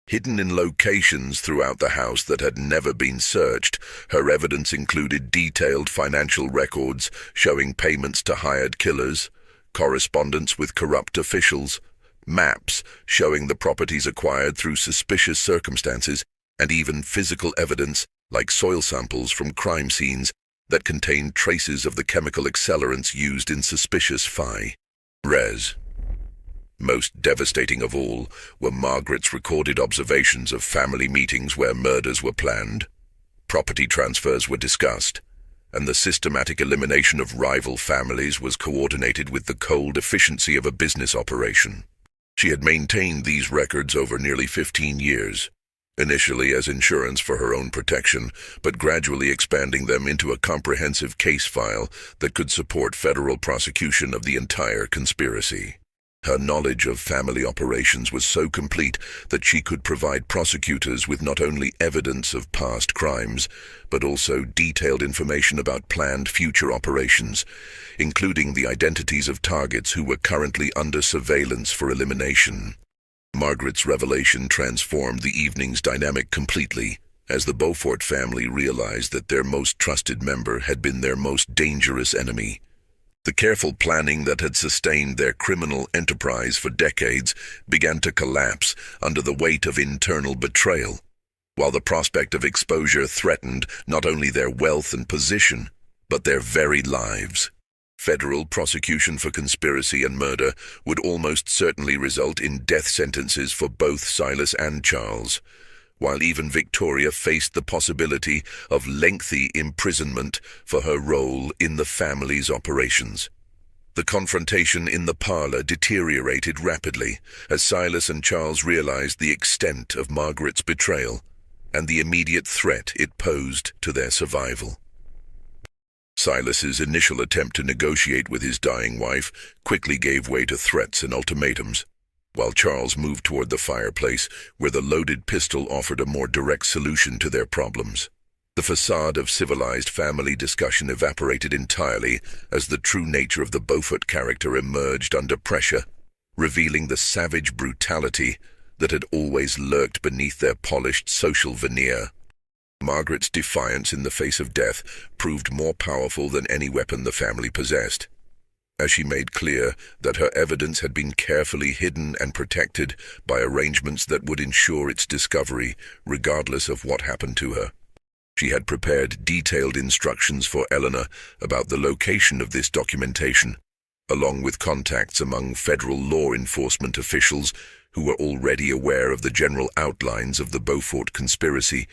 Hidden in locations throughout the house that had never been searched, her evidence included detailed financial records showing payments to hired killers, correspondence with corrupt officials, maps showing the properties acquired through suspicious circumstances, and even physical evidence like soil samples from crime scenes that contained traces of the chemical accelerants used in suspicious Res. Most devastating of all were Margaret's recorded observations of family meetings where murders were planned, property transfers were discussed, and the systematic elimination of rival families was coordinated with the cold efficiency of a business operation. She had maintained these records over nearly 15 years, initially as insurance for her own protection, but gradually expanding them into a comprehensive case file that could support federal prosecution of the entire conspiracy. Her knowledge of family operations was so complete that she could provide prosecutors with not only evidence of past crimes, but also detailed information about planned future operations, including the identities of targets who were currently under surveillance for elimination. Margaret's revelation transformed the evening's dynamic completely, as the Beaufort family realized that their most trusted member had been their most dangerous enemy. The careful planning that had sustained their criminal enterprise for decades began to collapse under the weight of internal betrayal, while the prospect of exposure threatened not only their wealth and position, but their very lives. Federal prosecution for conspiracy and murder would almost certainly result in death sentences for both Silas and Charles, while even Victoria faced the possibility of lengthy imprisonment for her role in the family's operations. The confrontation in the parlor deteriorated rapidly as Silas and Charles realized the extent of Margaret's betrayal and the immediate threat it posed to their survival. Silas's initial attempt to negotiate with his dying wife quickly gave way to threats and ultimatums, while Charles moved toward the fireplace where the loaded pistol offered a more direct solution to their problems. The facade of civilized family discussion evaporated entirely as the true nature of the Beaufort character emerged under pressure, revealing the savage brutality that had always lurked beneath their polished social veneer. Margaret's defiance in the face of death proved more powerful than any weapon the family possessed, as she made clear that her evidence had been carefully hidden and protected by arrangements that would ensure its discovery, regardless of what happened to her. She had prepared detailed instructions for Eleanor about the location of this documentation, along with contacts among federal law enforcement officials who were already aware of the general outlines of the Beaufort conspiracy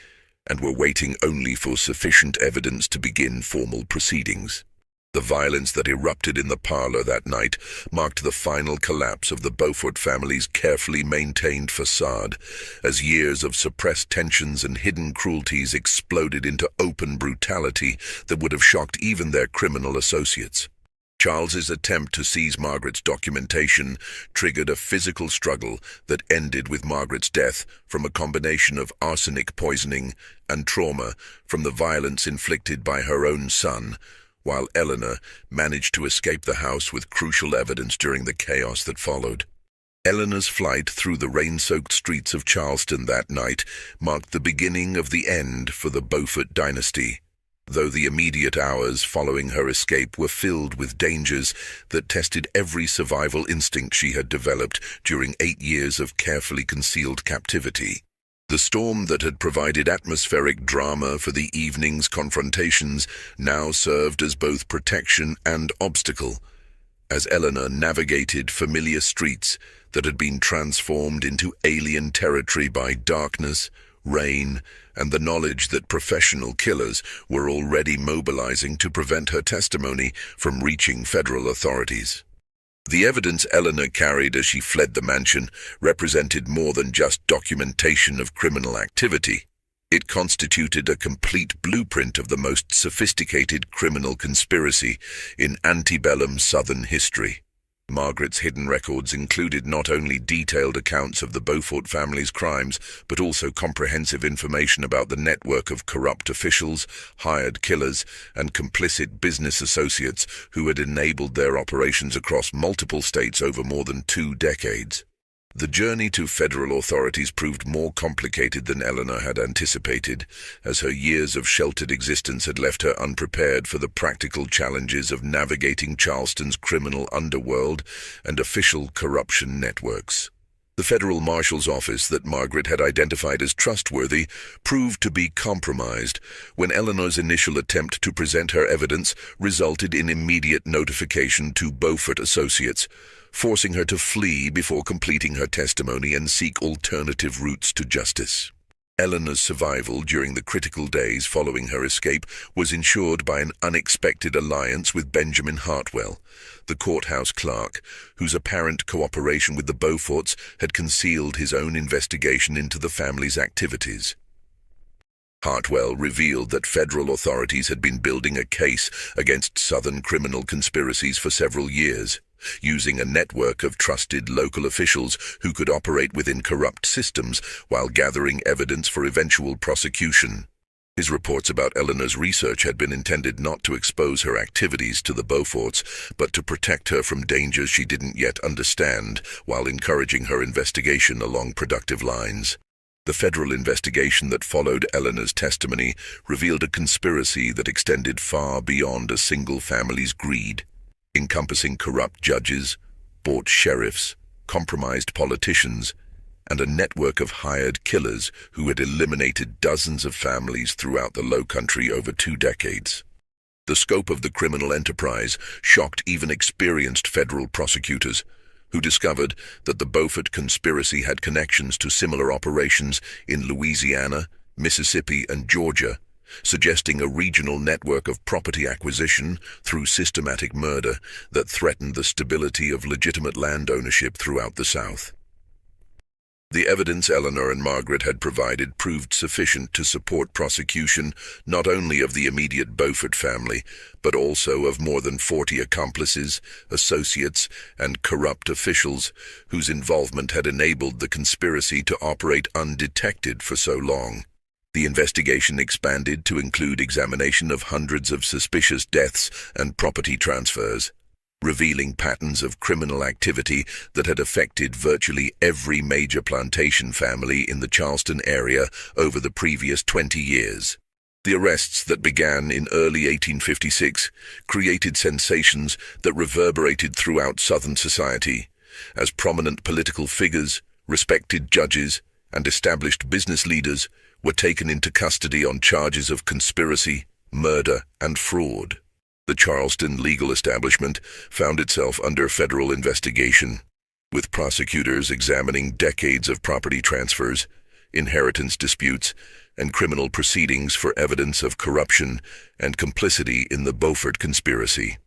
and were waiting only for sufficient evidence to begin formal proceedings. The violence that erupted in the parlor that night marked the final collapse of the Beaufort family's carefully maintained facade, as years of suppressed tensions and hidden cruelties exploded into open brutality that would have shocked even their criminal associates. Charles's attempt to seize Margaret's documentation triggered a physical struggle that ended with Margaret's death from a combination of arsenic poisoning and trauma from the violence inflicted by her own son, while Eleanor managed to escape the house with crucial evidence during the chaos that followed. Eleanor's flight through the rain-soaked streets of Charleston that night marked the beginning of the end for the Beaufort dynasty, though the immediate hours following her escape were filled with dangers that tested every survival instinct she had developed during 8 years of carefully concealed captivity. The storm that had provided atmospheric drama for the evening's confrontations now served as both protection and obstacle, as Eleanor navigated familiar streets that had been transformed into alien territory by darkness, rain, and the knowledge that professional killers were already mobilizing to prevent her testimony from reaching federal authorities. The evidence Eleanor carried as she fled the mansion represented more than just documentation of criminal activity. It constituted a complete blueprint of the most sophisticated criminal conspiracy in antebellum Southern history. Margaret's hidden records included not only detailed accounts of the Beaufort family's crimes, but also comprehensive information about the network of corrupt officials, hired killers, and complicit business associates who had enabled their operations across multiple states over more than 2 decades. The journey to federal authorities proved more complicated than Eleanor had anticipated, as her years of sheltered existence had left her unprepared for the practical challenges of navigating Charleston's criminal underworld and official corruption networks. The federal marshal's office that Margaret had identified as trustworthy proved to be compromised when Eleanor's initial attempt to present her evidence resulted in immediate notification to Beaufort associates, forcing her to flee before completing her testimony and seek alternative routes to justice. Eleanor's survival during the critical days following her escape was ensured by an unexpected alliance with Benjamin Hartwell, the courthouse clerk, whose apparent cooperation with the Beauforts had concealed his own investigation into the family's activities. Hartwell revealed that federal authorities had been building a case against Southern criminal conspiracies for several years, using a network of trusted local officials who could operate within corrupt systems while gathering evidence for eventual prosecution. His reports about Eleanor's research had been intended not to expose her activities to the Beauforts, but to protect her from dangers she didn't yet understand, while encouraging her investigation along productive lines. The federal investigation that followed Eleanor's testimony revealed a conspiracy that extended far beyond a single family's greed, encompassing corrupt judges, bought sheriffs, compromised politicians, and a network of hired killers who had eliminated dozens of families throughout the Low Country over 2 decades. The scope of the criminal enterprise shocked even experienced federal prosecutors, who discovered that the Beaufort conspiracy had connections to similar operations in Louisiana, Mississippi, and Georgia, suggesting a regional network of property acquisition through systematic murder that threatened the stability of legitimate land ownership throughout the South. The evidence Eleanor and Margaret had provided proved sufficient to support prosecution not only of the immediate Beaufort family, but also of more than 40 accomplices, associates, and corrupt officials whose involvement had enabled the conspiracy to operate undetected for so long. The investigation expanded to include examination of hundreds of suspicious deaths and property transfers, revealing patterns of criminal activity that had affected virtually every major plantation family in the Charleston area over the previous 20 years. The arrests that began in early 1856 created sensations that reverberated throughout Southern society, as prominent political figures, respected judges, and established business leaders were taken into custody on charges of conspiracy, murder, and fraud. The Charleston legal establishment found itself under federal investigation, with prosecutors examining decades of property transfers, inheritance disputes, and criminal proceedings for evidence of corruption and complicity in the Beaufort conspiracy.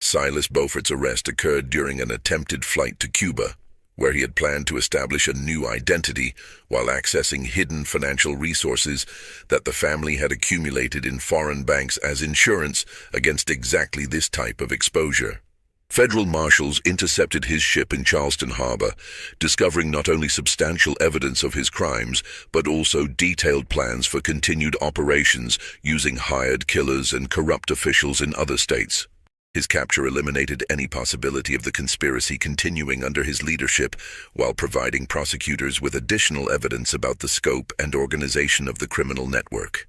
Silas Beaufort's arrest occurred during an attempted flight to Cuba, where he had planned to establish a new identity while accessing hidden financial resources that the family had accumulated in foreign banks as insurance against exactly this type of exposure. Federal marshals intercepted his ship in Charleston Harbor, discovering not only substantial evidence of his crimes, but also detailed plans for continued operations using hired killers and corrupt officials in other states. His capture eliminated any possibility of the conspiracy continuing under his leadership, while providing prosecutors with additional evidence about the scope and organization of the criminal network.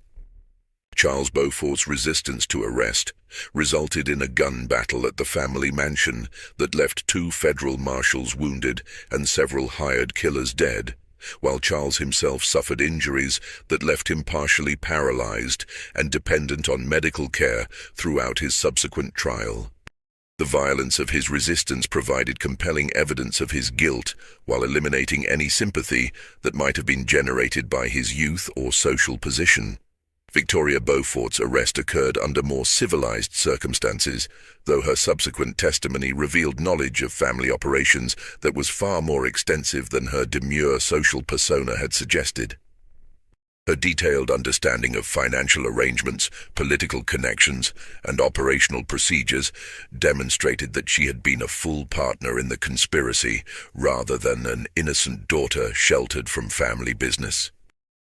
Charles Beaufort's resistance to arrest resulted in a gun battle at the family mansion that left 2 federal marshals wounded and several hired killers dead, while Charles himself suffered injuries that left him partially paralyzed and dependent on medical care throughout his subsequent trial. The violence of his resistance provided compelling evidence of his guilt, while eliminating any sympathy that might have been generated by his youth or social position. Victoria Beaufort's arrest occurred under more civilized circumstances, though her subsequent testimony revealed knowledge of family operations that was far more extensive than her demure social persona had suggested. Her detailed understanding of financial arrangements, political connections, and operational procedures demonstrated that she had been a full partner in the conspiracy rather than an innocent daughter sheltered from family business.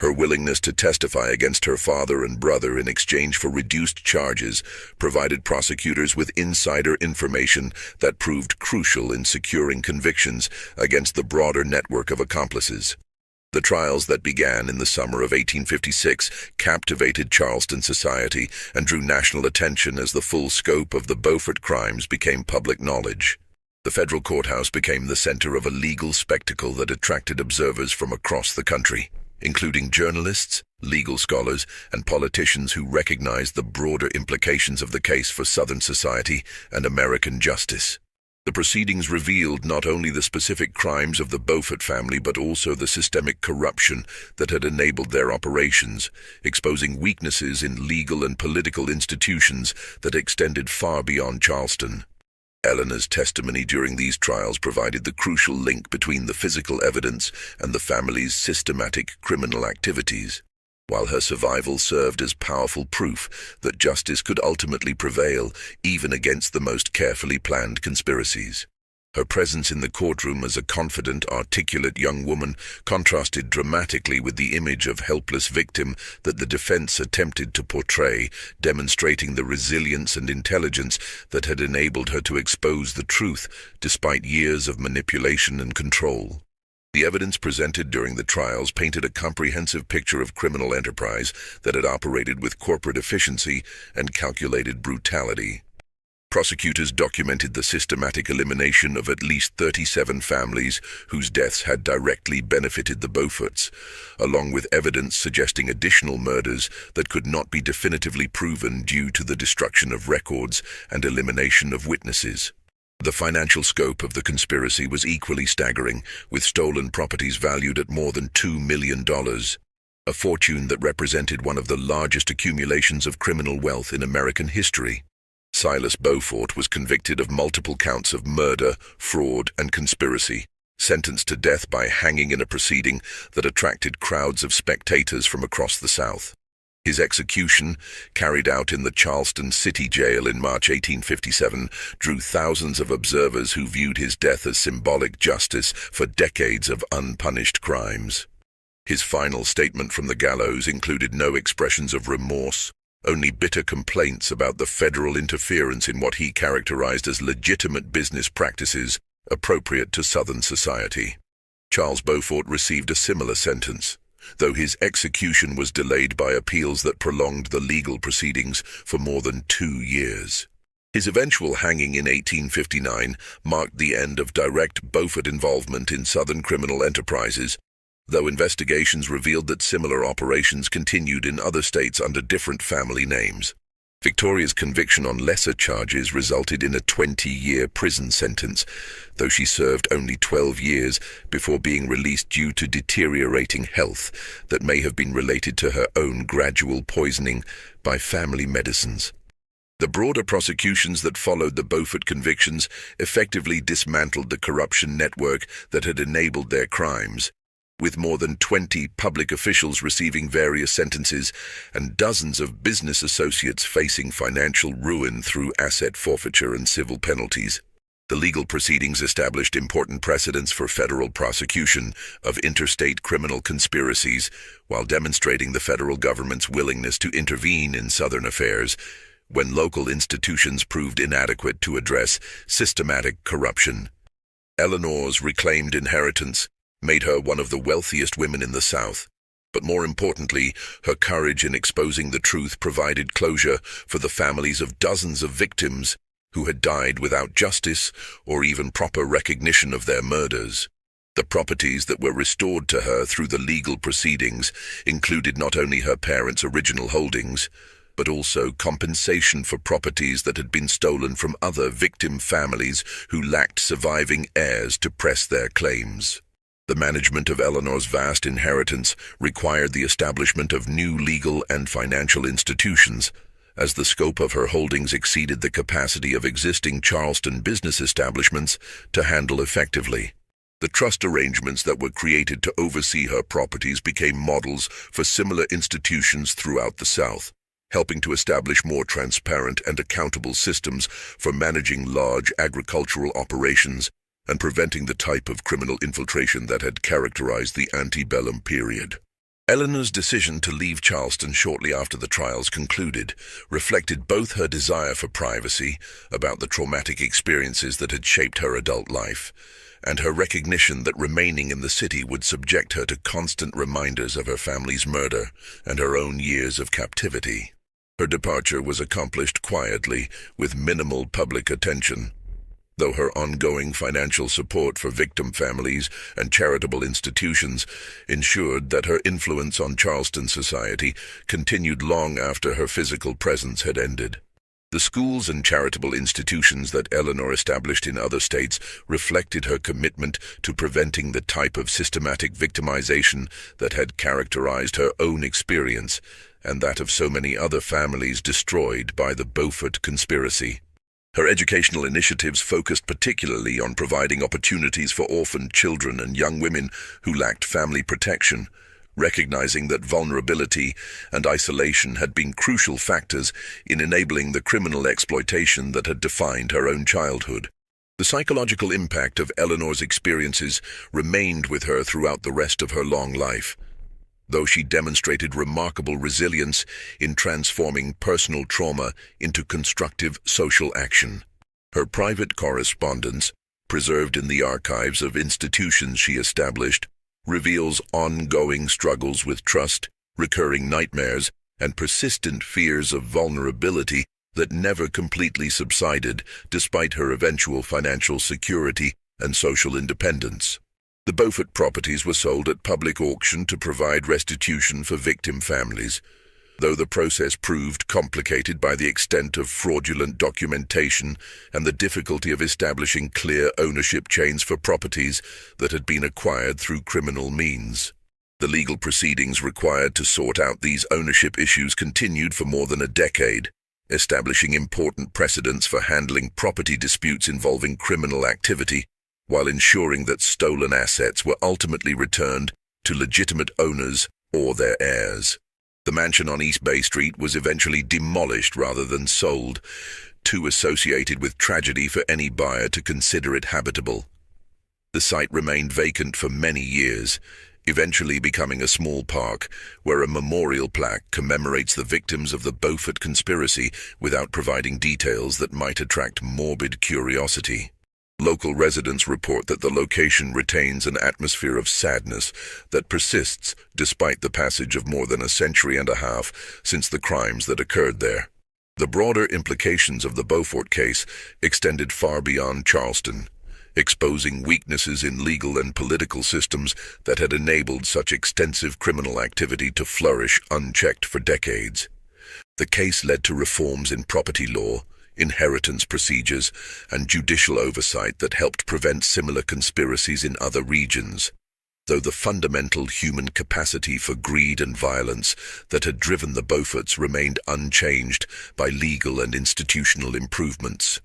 Her willingness to testify against her father and brother in exchange for reduced charges provided prosecutors with insider information that proved crucial in securing convictions against the broader network of accomplices. The trials that began in the summer of 1856 captivated Charleston society and drew national attention as the full scope of the Beaufort crimes became public knowledge. The federal courthouse became the center of a legal spectacle that attracted observers from across the country, including journalists, legal scholars, and politicians who recognized the broader implications of the case for Southern society and American justice. The proceedings revealed not only the specific crimes of the Beaufort family but also the systemic corruption that had enabled their operations, exposing weaknesses in legal and political institutions that extended far beyond Charleston. Eleanor's testimony during these trials provided the crucial link between the physical evidence and the family's systematic criminal activities, while her survival served as powerful proof that justice could ultimately prevail even against the most carefully planned conspiracies. Her presence in the courtroom as a confident, articulate young woman contrasted dramatically with the image of helpless victim that the defense attempted to portray, demonstrating the resilience and intelligence that had enabled her to expose the truth despite years of manipulation and control. The evidence presented during the trials painted a comprehensive picture of criminal enterprise that had operated with corporate efficiency and calculated brutality. Prosecutors documented the systematic elimination of at least 37 families whose deaths had directly benefited the Beauforts, along with evidence suggesting additional murders that could not be definitively proven due to the destruction of records and elimination of witnesses. The financial scope of the conspiracy was equally staggering, with stolen properties valued at more than $2 million, a fortune that represented one of the largest accumulations of criminal wealth in American history. Silas Beaufort was convicted of multiple counts of murder, fraud, and conspiracy, sentenced to death by hanging in a proceeding that attracted crowds of spectators from across the South. His execution, carried out in the Charleston City Jail in March 1857, drew thousands of observers who viewed his death as symbolic justice for decades of unpunished crimes. His final statement from the gallows included no expressions of remorse, only bitter complaints about the federal interference in what he characterized as legitimate business practices appropriate to Southern society. Charles Beaufort received a similar sentence, though his execution was delayed by appeals that prolonged the legal proceedings for more than 2 years. His eventual hanging in 1859 marked the end of direct Beaufort involvement in Southern criminal enterprises, though investigations revealed that similar operations continued in other states under different family names. Victoria's conviction on lesser charges resulted in a 20-year prison sentence, though she served only 12 years before being released due to deteriorating health that may have been related to her own gradual poisoning by family medicines. The broader prosecutions that followed the Beaufort convictions effectively dismantled the corruption network that had enabled their crimes, with more than 20 public officials receiving various sentences and dozens of business associates facing financial ruin through asset forfeiture and civil penalties. The legal proceedings established important precedents for federal prosecution of interstate criminal conspiracies, while demonstrating the federal government's willingness to intervene in Southern affairs when local institutions proved inadequate to address systematic corruption. Eleanor's reclaimed inheritance made her one of the wealthiest women in the South, but more importantly, her courage in exposing the truth provided closure for the families of dozens of victims who had died without justice or even proper recognition of their murders. The properties that were restored to her through the legal proceedings included not only her parents' original holdings, but also compensation for properties that had been stolen from other victim families who lacked surviving heirs to press their claims. The management of Eleanor's vast inheritance required the establishment of new legal and financial institutions, as the scope of her holdings exceeded the capacity of existing Charleston business establishments to handle effectively. The trust arrangements that were created to oversee her properties became models for similar institutions throughout the South, helping to establish more transparent and accountable systems for managing large agricultural operations and preventing the type of criminal infiltration that had characterized the antebellum period. Eleanor's decision to leave Charleston shortly after the trials concluded reflected both her desire for privacy about the traumatic experiences that had shaped her adult life, and her recognition that remaining in the city would subject her to constant reminders of her family's murder and her own years of captivity. Her departure was accomplished quietly, with minimal public attention, though her ongoing financial support for victim families and charitable institutions ensured that her influence on Charleston society continued long after her physical presence had ended. The schools and charitable institutions that Eleanor established in other states reflected her commitment to preventing the type of systematic victimization that had characterized her own experience and that of so many other families destroyed by the Beaufort conspiracy. Her educational initiatives focused particularly on providing opportunities for orphaned children and young women who lacked family protection, recognizing that vulnerability and isolation had been crucial factors in enabling the criminal exploitation that had defined her own childhood. The psychological impact of Eleanor's experiences remained with her throughout the rest of her long life, though she demonstrated remarkable resilience in transforming personal trauma into constructive social action. Her private correspondence, preserved in the archives of institutions she established, reveals ongoing struggles with trust, recurring nightmares, and persistent fears of vulnerability that never completely subsided despite her eventual financial security and social independence. The Beaufort properties were sold at public auction to provide restitution for victim families, though the process proved complicated by the extent of fraudulent documentation and the difficulty of establishing clear ownership chains for properties that had been acquired through criminal means. The legal proceedings required to sort out these ownership issues continued for more than a decade, establishing important precedents for handling property disputes involving criminal activity, while ensuring that stolen assets were ultimately returned to legitimate owners or their heirs. The mansion on East Bay Street was eventually demolished rather than sold, too associated with tragedy for any buyer to consider it habitable. The site remained vacant for many years, eventually becoming a small park where a memorial plaque commemorates the victims of the Beaufort conspiracy without providing details that might attract morbid curiosity. Local residents report that the location retains an atmosphere of sadness that persists despite the passage of more than a century and a half since the crimes that occurred there. The broader implications of the Beaufort case extended far beyond Charleston, exposing weaknesses in legal and political systems that had enabled such extensive criminal activity to flourish unchecked for decades. The case led to reforms in property law, inheritance procedures, and judicial oversight that helped prevent similar conspiracies in other regions, though the fundamental human capacity for greed and violence that had driven the Beauforts remained unchanged by legal and institutional improvements.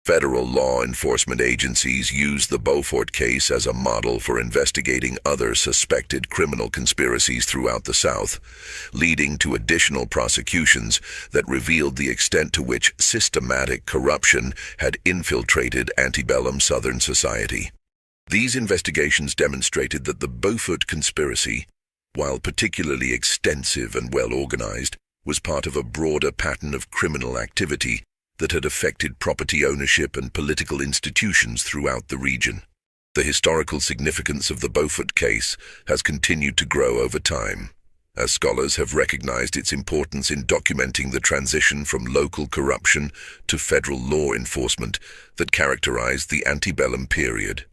Federal law enforcement agencies used the Beaufort case as a model for investigating other suspected criminal conspiracies throughout the South, leading to additional prosecutions that revealed the extent to which systematic corruption had infiltrated antebellum Southern society. These investigations demonstrated that the Beaufort conspiracy, while particularly extensive and well-organized, was part of a broader pattern of criminal activity that had affected property ownership and political institutions throughout the region. The historical significance of the Beaufort case has continued to grow over time, as scholars have recognized its importance in documenting the transition from local corruption to federal law enforcement that characterized the antebellum period.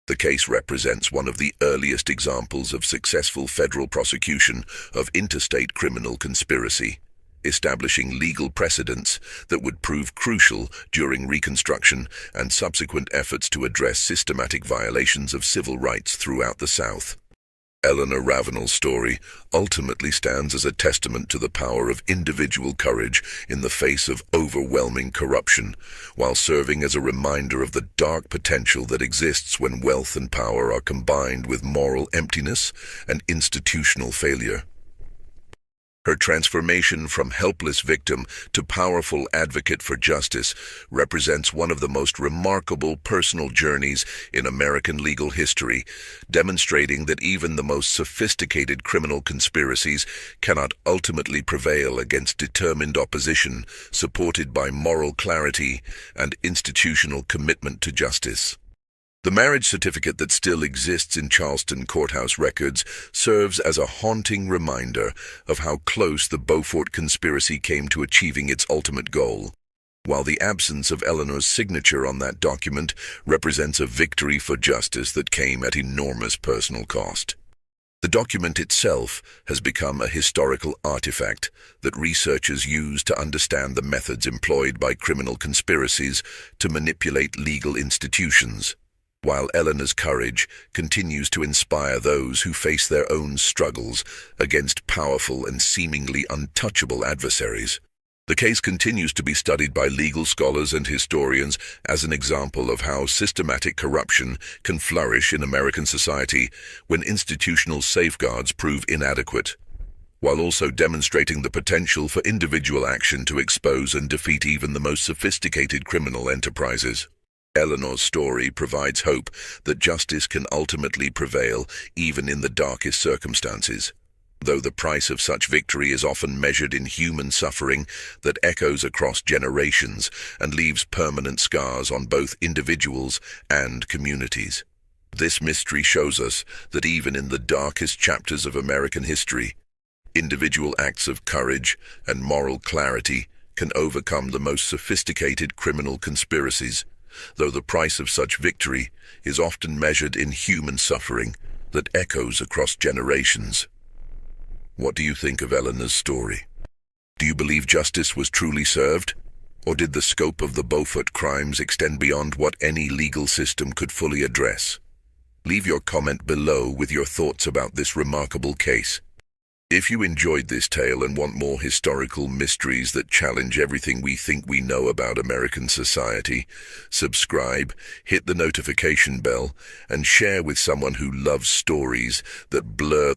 The case represents one of the earliest examples of successful federal prosecution of interstate criminal conspiracy, establishing legal precedents that would prove crucial during Reconstruction and subsequent efforts to address systematic violations of civil rights throughout the South. Eleanor Ravenel's story ultimately stands as a testament to the power of individual courage in the face of overwhelming corruption, while serving as a reminder of the dark potential that exists when wealth and power are combined with moral emptiness and institutional failure. Her transformation from helpless victim to powerful advocate for justice represents one of the most remarkable personal journeys in American legal history, demonstrating that even the most sophisticated criminal conspiracies cannot ultimately prevail against determined opposition supported by moral clarity and institutional commitment to justice. The marriage certificate that still exists in Charleston courthouse records serves as a haunting reminder of how close the Beaufort conspiracy came to achieving its ultimate goal, while the absence of Eleanor's signature on that document represents a victory for justice that came at enormous personal cost. The document itself has become a historical artifact that researchers use to understand the methods employed by criminal conspiracies to manipulate legal institutions, while Eleanor's courage continues to inspire those who face their own struggles against powerful and seemingly untouchable adversaries. The case continues to be studied by legal scholars and historians as an example of how systematic corruption can flourish in American society when institutional safeguards prove inadequate, while also demonstrating the potential for individual action to expose and defeat even the most sophisticated criminal enterprises. Eleanor's story provides hope that justice can ultimately prevail even in the darkest circumstances, though the price of such victory is often measured in human suffering that echoes across generations and leaves permanent scars on both individuals and communities. This mystery shows us that even in the darkest chapters of American history, individual acts of courage and moral clarity can overcome the most sophisticated criminal conspiracies, though the price of such victory is often measured in human suffering that echoes across generations. What do you think of Eleanor's story? Do you believe justice was truly served? Or did the scope of the Beaufort crimes extend beyond what any legal system could fully address? Leave your comment below with your thoughts about this remarkable case. If you enjoyed this tale and want more historical mysteries that challenge everything we think we know about American society, subscribe, hit the notification bell, and share with someone who loves stories that blur